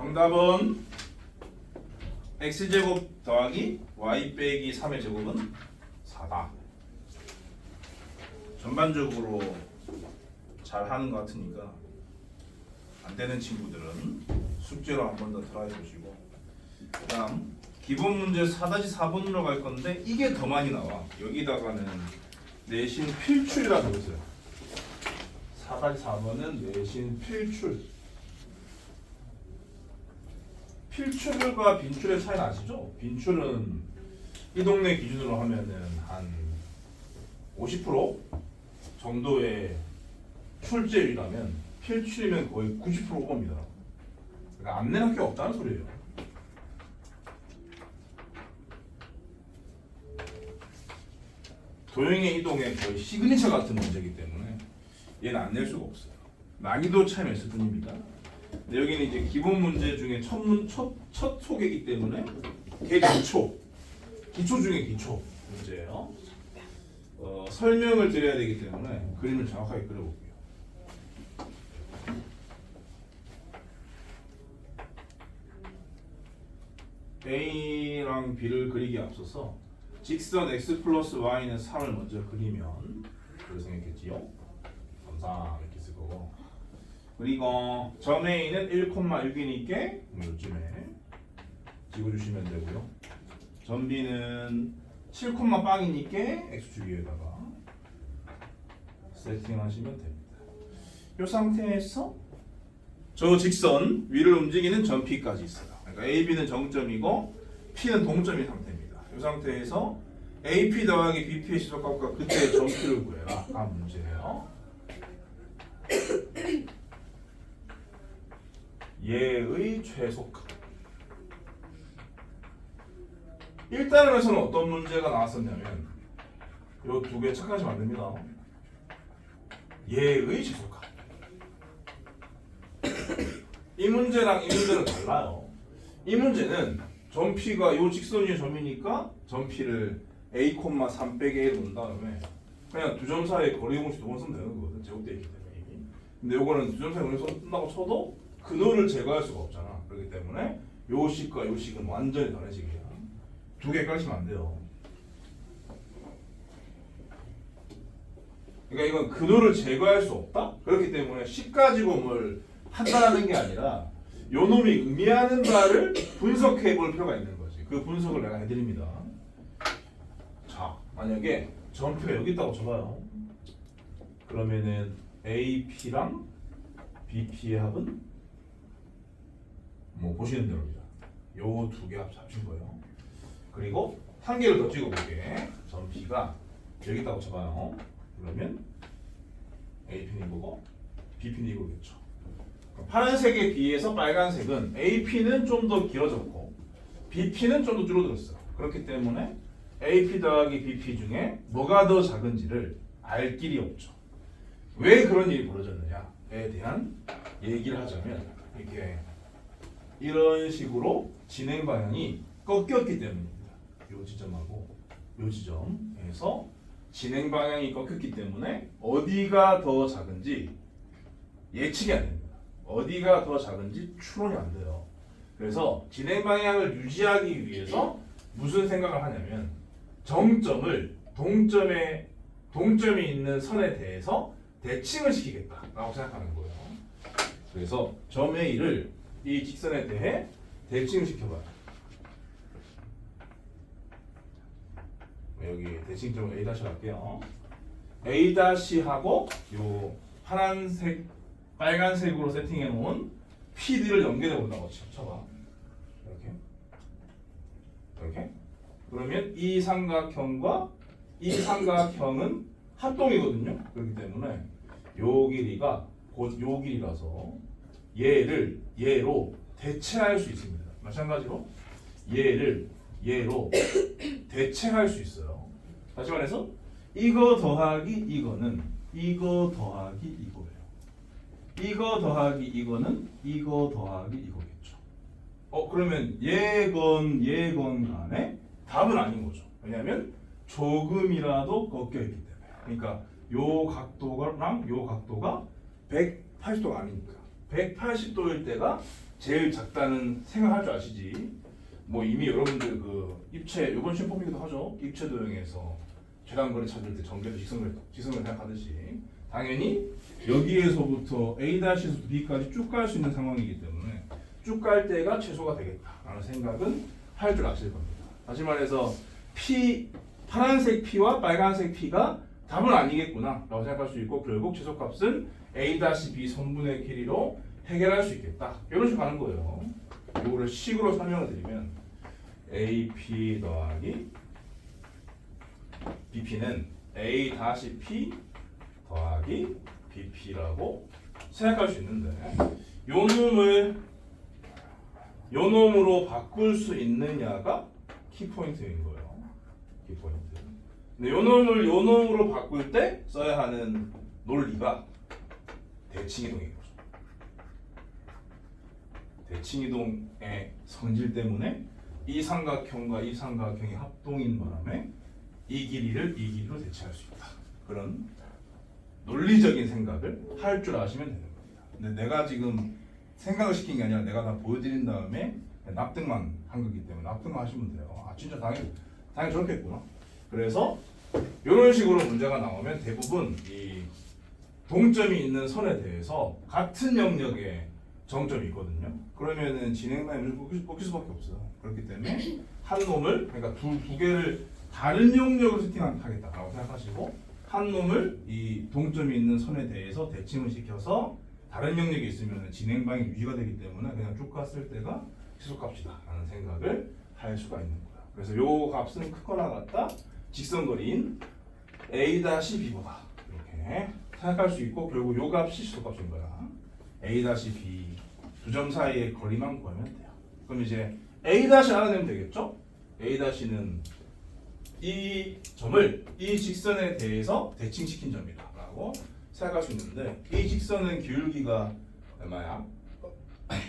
정답은 x제곱 더하기 y 빼기 3의 제곱은 4다. 전반적으로 잘 하는 것 같으니까 안 되는 친구들은 숙제로 한 번 더 트라이 보시고, 그다음 기본 문제 4-4번으로 갈 건데 이게 더 많이 나와. 여기다가는 내신 필출이라 적었어요. 4-4번은 내신 필출. 필출과 빈출의 차이는 아시죠? 빈출은 이 동네 기준으로 하면은 한 50% 정도의 출제율이라면 필출이면 거의 90% 오버입니다. 그러니까 안 내는 게 없다는 소리예요. 도형의 이동의 거의 시그니처 같은 문제이기 때문에 얘는 안 낼 수가 없어요. 난이도 차이가 있을 뿐입니다. 근데 여기는 이제 기본 문제 중에 첫 소개이기 때문에 기초 중에 기초 문제예요. 설명을 드려야 되기 때문에 그림을 정확하게 그려볼게요. A랑 B를 그리기에 앞서서 직선 x 플러스 y는 3을 먼저 그리면 그렇게 생겼겠지요. 감사 이렇게 쓸 거고, 그리고 점 A는 1,6이니까 요쯤에 찍어주시면 되고요. 점 B는 7, 빵이니까 x축 위에다가 세팅하시면 됩니다. 이 상태에서 저 직선 위를 움직이는 점 P까지 있어요. 그러니까 A, B는 정점이고 P는 동점인 상태입니다. 이 상태에서 AP 더하기 BP의 시속값과 그때의 점 P를 구해라. 가 문제예요. 얘의 최소값. 1단원에서는 어떤 문제가 나왔었냐면 요 두 개 착각하시면 안 됩니다. 얘의 최소값. 이 문제랑 이 문제는 달라요. 이 문제는 점 P가 요 직선 위의 점이니까 점 P를 A, 3 빼기 A로 놓은 다음에 그냥 두 점 사이에 거리 공식 두 번 쓰면 되는 거거든. 제곱되어 있기 때문에 이미. 근데 요거는 두 점 사이에 거리 쓴다고 쳐도 근호를 제거할 수가 없잖아. 그렇기 때문에 요 식과 요 식은 완전히 다른 식이야. 두 개 깔리시면 안 돼요. 그러니까 이건 근호를 제거할 수 없다? 그렇기 때문에 식 가지고 뭘 판단하는 게 아니라 요 놈이 의미하는 바를 분석해 볼 필요가 있는 거지. 그 분석을 내가 해드립니다. 자, 만약에 점표가 여기 있다고 쳐봐요. 그러면은 AP랑 BP의 합은 뭐 보시는 대로입니다. 요 두 개 합친 거예요. 그리고 한 개를 더 찍어볼게. 점 P가 여기 있다고 쳐봐요. 그러면 AP는 이거고 BP는 이거겠죠. 파란색에 비해서 빨간색은 AP는 좀 더 길어졌고 BP는 좀 더 줄어들었어요. 그렇기 때문에 AP 더하기 BP 중에 뭐가 더 작은지를 알 길이 없죠. 왜 그런 일이 벌어졌느냐에 대한 얘기를 하자면 이렇게 이런 식으로 진행 방향이 꺾였기 때문입니다. 요 지점하고 요 지점에서 진행 방향이 꺾였기 때문에 어디가 더 작은지 예측이 안 됩니다. 어디가 더 작은지 추론이 안 돼요. 그래서 진행 방향을 유지하기 위해서 무슨 생각을 하냐면 정점을 동점이 있는 선에 대해서 대칭을 시키겠다라고 생각하는 거예요. 그래서 점 A를 이 직선에 대해 대칭을 시켜봐요. 여기 대칭점을 A' 할게요. A' 하고 요 파란색, 빨간색으로 세팅해 놓은 PD를 연결해 본다고 쳐봐. 이렇게. 그러면 이 삼각형과 이 삼각형은 합동이거든요. 그렇기 때문에 요 길이가 곧 요 길이라서 얘를 얘로 대체할 수 있습니다. 마찬가지로 얘를 얘로 대체할 수 있어요. 다시 말해서 이거 더하기 이거는 이거 더하기 이거예요. 이거 더하기 이거는 이거 더하기 이거겠죠. 그러면 얘건 간에 답은 아닌 거죠. 왜냐하면 조금이라도 꺾여 있기 때문에. 그러니까 요 각도랑 요 각도가 180도가 아니니까. 180도일 때가 제일 작다는 생각할 줄 아시지. 뭐 이미 여러분들 그 입체 이번 시험 뽑기도 하죠. 입체 도형에서 최단거리 찾을 때 전개도 직선을 생각하듯이 당연히 여기에서부터 A-에서 B까지 쭉 갈 수 있는 상황이기 때문에 쭉 갈 때가 최소가 되겠다라는 생각은 할 줄 아실 겁니다. 다시 말해서 P 파란색 P와 빨간색 P가 답은 아니겠구나 라고 생각할 수 있고 결국 최소값은 A-B 성분의 길이로 해결할 수 있겠다. 이런 식으로 가는 거예요. 이거를 식으로 설명을 드리면 AP 더하기 BP는 A-P 더하기 BP라고 생각할 수 있는데 요 놈으로 바꿀 수 있느냐가 키포인트인 거예요. 키포인트. 근데 요 놈으로 바꿀 때 써야 하는 논리가 대칭이동인 거죠. 대칭이동의 성질 때문에 이 삼각형과 이 삼각형이 합동인 바람에 이 길이를 이 길이로 대체할 수 있다. 그런 논리적인 생각을 할 줄 아시면 되는 겁니다. 근데 내가 지금 생각을 시킨 게 아니라 내가 다 보여드린 다음에 납득만 한 거기 때문에 납득만 하시면 돼요. 아 진짜 당연히 저렇게 했구나. 그래서 이런 식으로 문제가 나오면 대부분 이 동점이 있는 선에 대해서 같은 영역에 정점이 있거든요. 그러면은 진행 라인을 꺾일 수밖에 없어요. 그렇기 때문에 한 놈을 그러니까 두 개를 다른 영역으로 세팅하겠다라고 생각하시고 한 놈을 이 동점이 있는 선에 대해서 대칭을 시켜서 다른 영역이 있으면 진행 방향이 유지가 되기 때문에 그냥 쭉 갔을 때가 최소값이다라는 생각을 할 수가 있는 거야. 그래서 요 값은 크거나 같다 직선거리인 A-B보다 이렇게 생각할 수 있고 결국 요 값이 최소값인 거야. A-B 두 점 사이의 거리만 구하면 돼요. 그럼 이제 A- 알아내면 되겠죠? A-는 이 점을 이 직선에 대해서 대칭시킨 점이다 라고 생각할 수 있는데 이 직선은 기울기가 얼마야?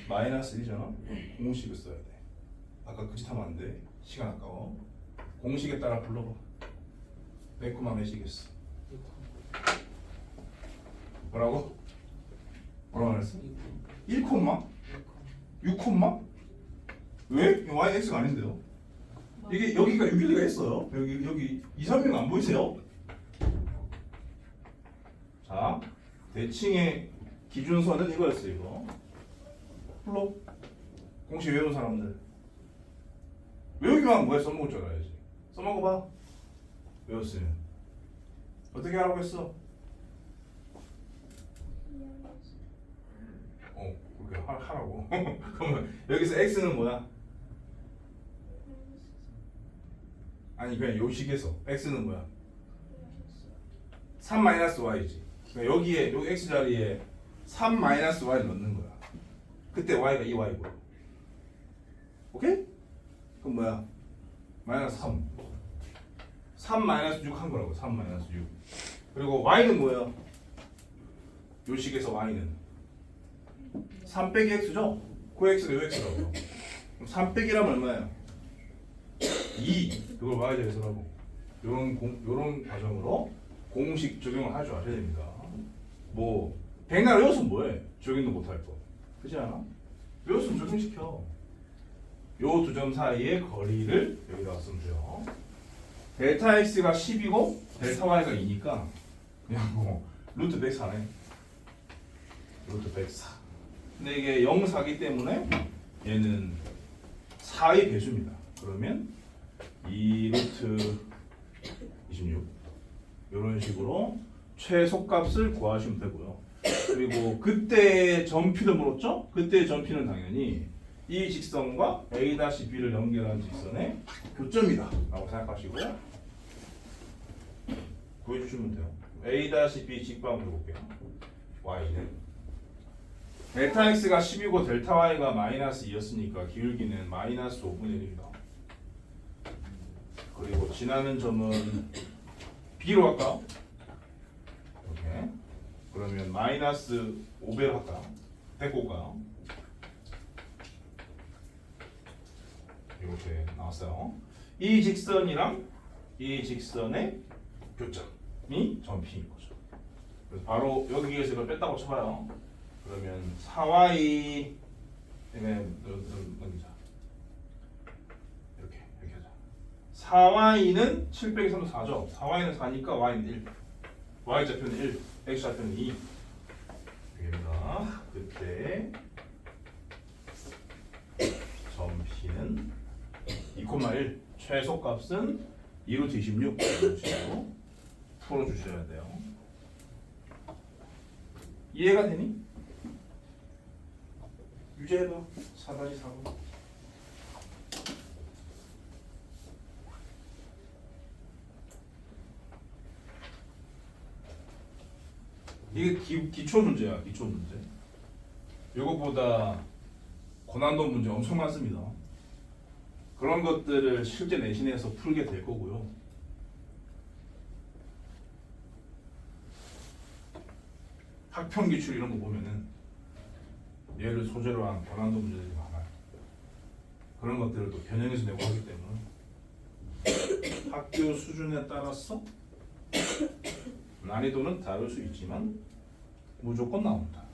마이너스 1이잖아? 공식을 써야 돼. 아까 그 짓 하면 안 돼. 시간 아까워. 공식에 따라 불러봐. 몇 코마 몇이겠어? 뭐라고? 뭐라고 그랬어? 1 콤마? 6 콤마? 왜? 이거 yx가 아닌데요? 이게 여기가 6일리가 있어요. 여기 2, 3명 안 보이세요? 자, 대칭의 기준선은 이거였어요. 이거. 풀로 공식 외우는 사람들 외우기만 뭐해 써먹을 줄 알아야지. 써먹어봐. 외웠으면 어떻게 하라고 했어? 그렇게 하라고. 그러면 여기서 x는 뭐야? 아니 그냥 요 식에서 x는 뭐야? 3-y지. 그러니까 여기에 요 x 자리에 3-y를 넣는 거야. 그때 y가 2y고. 오케이? 그럼 뭐야? 마이너스 3. 3-6 한 거라고. 3-6. 그리고 y는 뭐야? 요 식에서 y는 3 빼기 x죠? 그 x가 요 x라고요. 그럼 3 빼기라면 얼마야? 2. 그걸 y자에서 하고. 요런 과정으로 공식 적용을 할 줄 아셔야 됩니다. 뭐 백날 외웠으면 뭐해? 적용도 못할 거. 그렇지 않아? 외웠으면 적용시켜. 요 두 점 사이의 거리를 여기다 쓰면 돼요. 델타 x가 10이고 델타 y가 2니까 그냥 뭐 루트 104네. 루트 104. 근데 이게 0, 4기 때문에 얘는 4의 배수입니다. 그러면 2 루트 26 이런 식으로 최소값을 구하시면 되고요. 그리고 그때 점피도 물었죠? 그때 점피는 당연히 이 직선과 A-B를 연결하는 직선의 교점이다 라고 생각하시고 구해주시면 돼요. A-B 직방을 해볼게요. Y는 델타 X가 10이고 델타 Y가 마이너스 2였으니까 기울기는 마이너스 5분의 1입니다. 그리고 지나는 점은 B로 할까? 이렇게. 그러면 마이너스 5배로 할까? 데꼬가 이렇게 나왔어요. 이 직선이랑 이 직선의 교점이 점P인 거죠. 그래서 바로 여기에서 이걸 뺐다고 쳐봐요. 그러면 4y 넘기자. 이렇게 하자. 4y는 7 빼기 3도 4죠. 4y는 4니까 y는 1. y좌표는 1, x좌표는 2. 여기입니다. 그때 점 P는 2,1. 최소값은 2루트 26. 이런 식으로 풀어주셔야 돼요. 이해가 되니? 유지해봐. 4-4로. 이게 기초 문제야. 기초 문제. 이것보다 고난도 문제 엄청 많습니다. 그런 것들을 실제 내신에서 풀게 될 거고요. 학평 기출 이런 거 보면은 얘를 소재로 한 고난도 문제들이 많아요. 그런 것들을 또 변형해서 내고 하기 때문에 학교 수준에 따라서 난이도는 다를 수 있지만 무조건 나온다.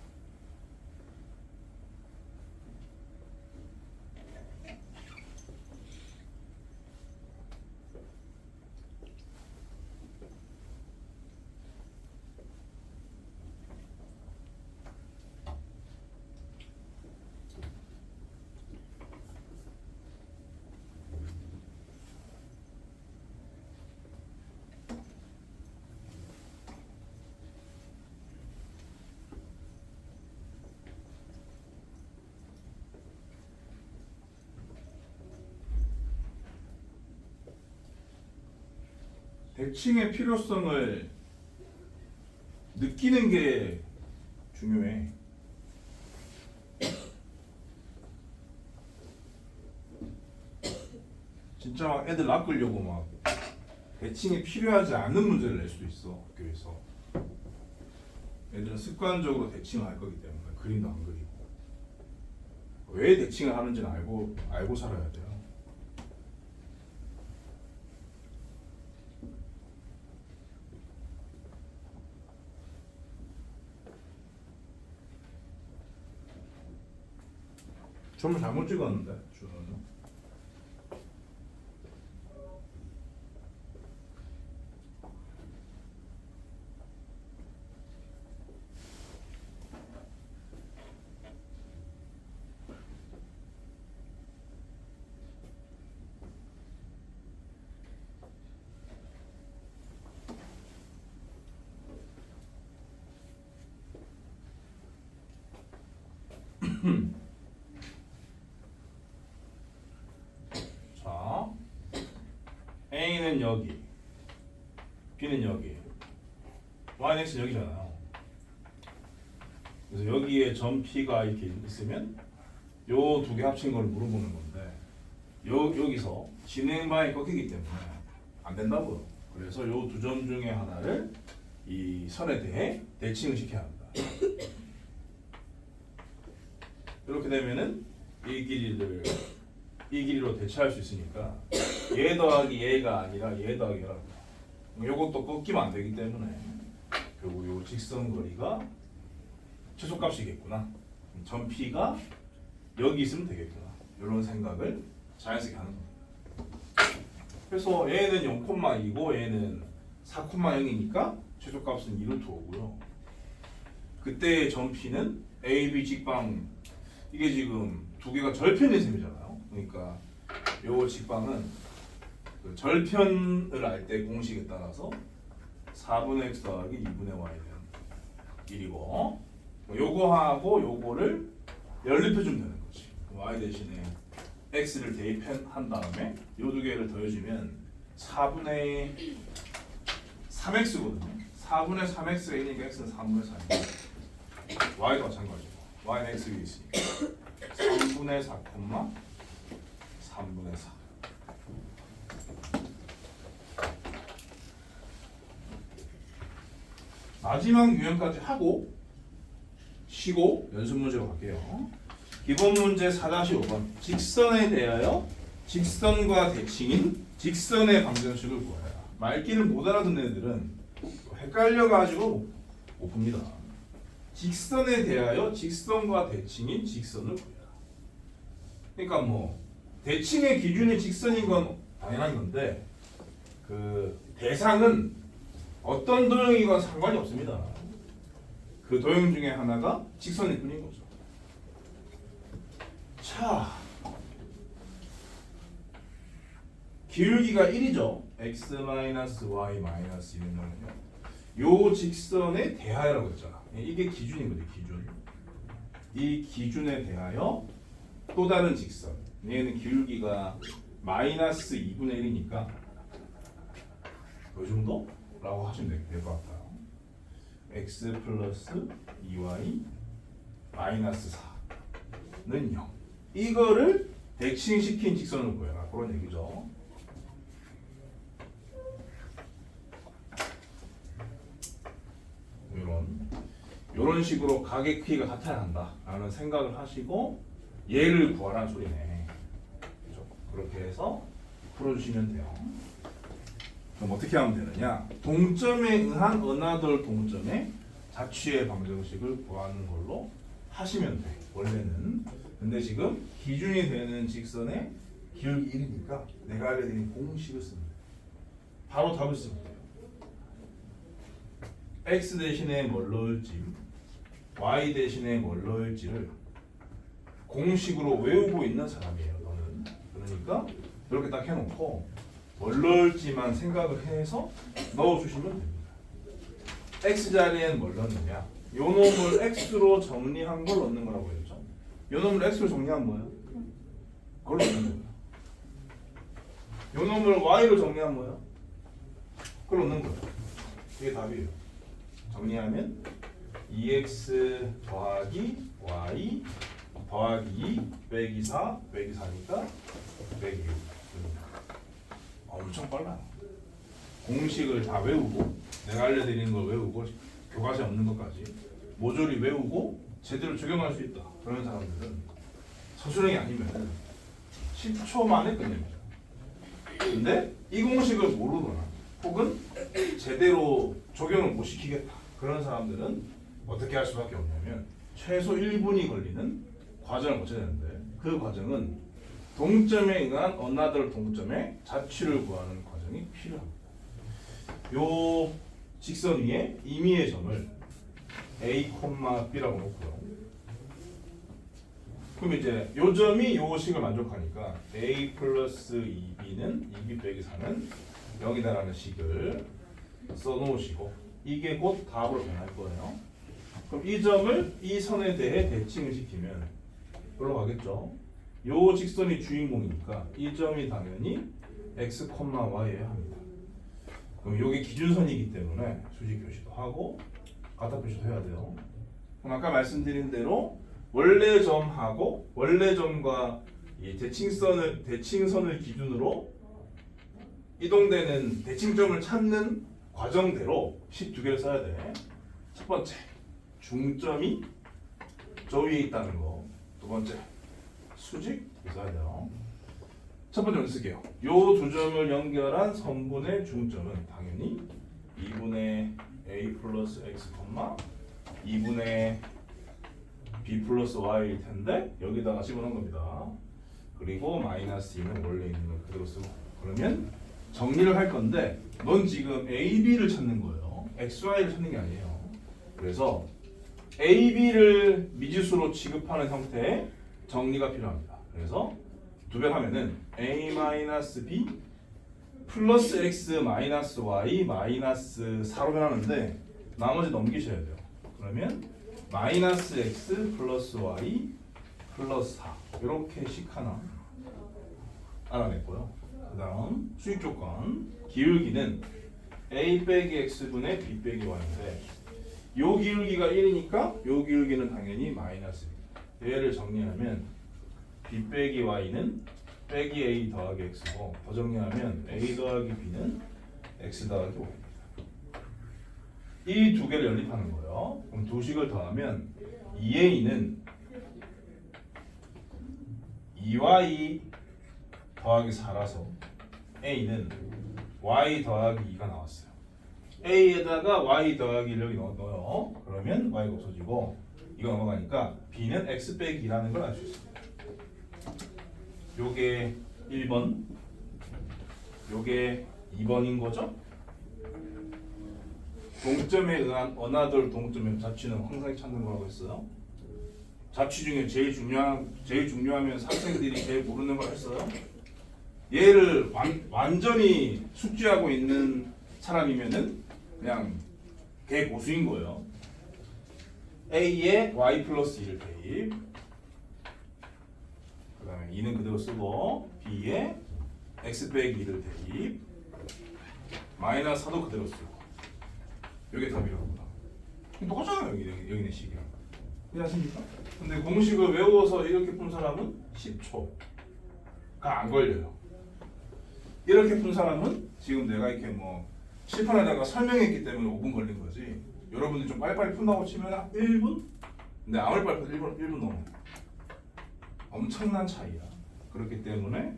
대칭의 필요성을 느끼는 게 중요해. 진짜 막 애들 낚으려고 막 대칭이 필요하지 않은 문제를 낼 수도 있어. 학교에서 애들은 습관적으로 대칭을 할 거기 때문에 그림도 안 그리고 왜 대칭을 하는지는 알고 살아야 돼요. 점을 잘못 찍었는데 준호는. 자, A는 여기, B는 여기, Y는 X는 여기잖아요. 그래서 여기에 점 P가 이렇게 있으면 요 두 개 합친 걸 물어보는 건데 여기서 진행 방향이 꺾이기 때문에 안 된다고요. 그래서 요 두 점 중에 하나를 이 선에 대해 대칭을 시켜야 합니다. 이렇게 되면은 이 길이로 대체할 수 있으니까 얘 더하기 얘가 아니라 얘 더하기 얘라고. 요것도 꺾이면 안 되기 때문에 결국 요 직선 거리가 최소값이겠구나. 점 P가 여기 있으면 되겠구나. 이런 생각을 자연스럽게 하는 겁니다. 그래서 얘는 0,2고 얘는 4,0이니까 최소값은 2루트 5고요. 그때 점 P는 AB 직방 이게 지금 두 개가 절편인 셈이잖아요. 그러니까 요 직방은 그 절편을 알 때 공식에 따라서 4분의 x 더하기 2분의 y는 1이고 요거하고 요거를 연립해주면 되는 거지. y 대신에 x를 대입한 다음에 요 두 개를 더해주면 4분의 3x거든요. 4분의 3x가 있으니까 x는 3분의 4이고 y도 마찬가지고 y는 x 위에 있으니까 3분의 4, 3분의 4. 마지막 유형까지 하고 쉬고 연습 문제로 갈게요. 기본 문제 4-5번. 직선에 대하여 직선과 대칭인 직선의 방정식을 구하라. 말귀를 못 알아듣는 애들은 헷갈려가지고 못 풉니다. 직선에 대하여 직선과 대칭인 직선을 구해라. 그러니까 뭐 대칭의 기준이 직선인 건 당연한 건데 그 대상은 어떤 도형이건 상관이 없습니다. 그 도형 중에 하나가 직선일 뿐인 거죠. 자, 기울기가 1이죠. x-y-1은 요 직선에 대하여라고 했잖아. 이게 기준인 거지, 기준. 이 기준에 대하여 또 다른 직선. 얘는 기울기가 마이너스 2분의 1이니까 이 정도? 라고 하시면 될 것 같아요. x 플러스 2y 마이너스 4는 0. 이거를 대칭시킨 직선을 보여라. 그런 얘기죠. 이런 식으로 각의 크기가 같아야 한다라는 생각을 하시고 얘를 구하라는 소리네. 그렇죠? 그렇게 해서 풀어주시면 돼요. 그럼 어떻게 하면 되느냐? 동점에 의한 어나더 동점의 자취의 방정식을 구하는 걸로 하시면 돼. 원래는. 근데 지금 기준이 되는 직선의 기울기 1이니까 내가 알려드린 공식을 씁니다. 바로 답을 쓰면 돼요. x 대신에 뭘 넣을지 y 대신에 뭘 넣을지를 공식으로 외우고 있는 사람이에요. 너는. 그러니까 이렇게 딱 해놓고 뭘 넣을지만 생각을 해서 넣어주시면 됩니다. x 자리엔 뭘 넣느냐? 요 놈을 x로 정리한 걸 넣는 거라고 했죠. 요 놈을 x로 정리한 뭐예요? 그걸 넣는 거예요. 요 놈을 y로 정리한 뭐예요? 그걸 넣는 거예요. 이게 답이에요. 정리하면 2x 더하기 y 더하기 2 빼기 4 빼기 4니까 빼기 6. 엄청 빨라요. 공식을 다 외우고 내가 알려드리는 걸 외우고 교과서에 없는 것까지 모조리 외우고 제대로 적용할 수 있다. 그런 사람들은 서술형이 아니면 10초 만에 끝냅니다. 근데 이 공식을 모르거나 혹은 제대로 적용을 못 시키겠다. 그런 사람들은 어떻게 할 수밖에 없냐면 최소 1분이 걸리는 과정을 거쳐야 되는데 그 과정은 동점에 의한 어나더 동점의 자취를 구하는 과정이 필요합니다. 요 직선 위에 임의의 점을 A, B라고 놓고요. 그럼 이제 요 점이 요 식을 만족하니까 A 플러스 2B는 2B 빼기 4는 여기다라는 식을 써놓으시고 이게 곧 답으로 변할 거예요. 그럼 이 점을 이 선에 대해 대칭을 시키면 여기로 가겠죠. 요 직선이 주인공이니까 이 점이 당연히 x, y여야 합니다. 그럼 요게 기준선이기 때문에 수직 표시도 하고 가타 표시도 해야 돼요. 그럼 아까 말씀드린 대로 원래 점하고 원래 점과 이 대칭선을 기준으로 이동되는 대칭점을 찾는 과정대로 식 두 개를 써야 돼. 첫 번째, 중점이 저 위에 있다는 거. 두 번째, 수직 써야 돼요. 첫 번째로 쓸게요. 요 두 점을 연결한 선분의 중점은 당연히 2분의 a 플러스 x, 2분의 b 플러스 y일 텐데 여기다가 집어넣은 겁니다. 그리고 마이너스 2는 원래 있는 걸 그대로 쓰고 그러면 정리를 할 건데 넌 지금 a, b를 찾는 거예요. x, y를 찾는 게 아니에요. 그래서 a, b를 미지수로 취급하는 형태의 정리가 필요합니다. 그래서 두 배 하면은 a-b 플러스 x 마이너스 y 마이너스 4로 변하는데 나머지 넘기셔야 돼요. 그러면 마이너스 x 플러스 y 플러스 4 이렇게 식 하나 알아냈고요. 그 다음 수익 조건 기울기는 a 빼기 x분의 b 빼기 y인데 요 기울기가 1이니까 요 기울기는 당연히 마이너스입니다. 얘를 정리하면 b 빼기 y는 빼기 a 더하기 x고 더 정리하면 a 더하기 b는 x 더하기 y입니다. 이 두 개를 연립하는 거예요. 그럼 두 식을 더하면 2a는 2y 더하기 4라서 a는 y 더하기 2가 나왔어요. a에다가 y 더하기 1 여기 넣어요. 그러면 y가 없어지고 이거 넘어가니까 b는 x 빼기 2라는 걸 알 수 있습니다. 요게 1번, 요게 2번인 거죠? 동점에 의한 어나더 동점의 자취는 항상 찾는 거라고 했어요. 자취 중에 제일 중요하면 학생들이 제일 모르는 걸 했어요. 얘를 완전히 숙지하고 있는 사람이면은 그냥 개고수인 거예요. A에 Y 플러스 1을 대입, 그 다음에 2는 그대로 쓰고 B에 X 빼기 2를 대입, 마이너스 4도 그대로 쓰고. 이게 답이라구나. 똑같잖아요. 여기는 식이랑. 이해하십니까? 근데 공식을 외워서 이렇게 푼 사람은 10초가 안 걸려요. 이렇게 푼 사람은 지금 내가 이렇게 뭐 칠판에다가 설명했기 때문에 5분 걸린 거지. 여러분들 좀 빨리빨리 푼다고 치면 1분? 근데 아무리 빨리 푼 1분 넘어. 엄청난 차이야. 그렇기 때문에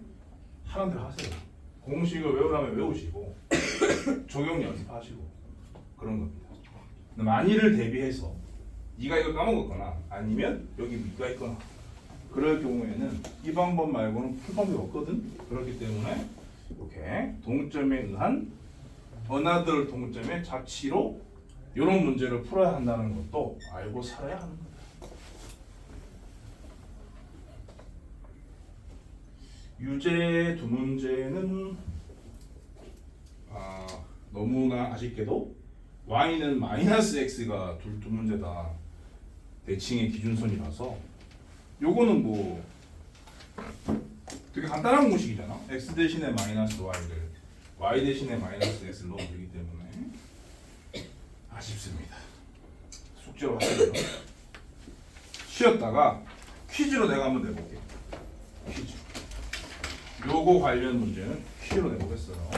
하는 대로 하세요. 공식을 외우려면 외우시고 적용 연습하시고 그런 겁니다. 만일을 대비해서 네가 이걸 까먹었거나 아니면 여기 미가 있거나 그럴 경우에는 이 방법 말고는 풀 방법이 없거든. 그렇기 때문에 이렇게 동점에 의한 어나더 동점의 자취로 이런 문제를 풀어야 한다는 것도 알고 살아야 하는 거다. 유제 두 문제는 너무나 아쉽게도 y는 마이너스 x가 두 문제 다 대칭의 기준선이라서 요거는 뭐 되게 간단한 공식이잖아. x 대신에 마이너스 y를 y 대신에 마이너스 x를 넣으면 되기 때문에 아쉽습니다. 숙제로 하세요. 쉬었다가 퀴즈로 내가 한번 내볼게. 퀴즈. 요거 관련 문제는 퀴즈로 내보겠어요.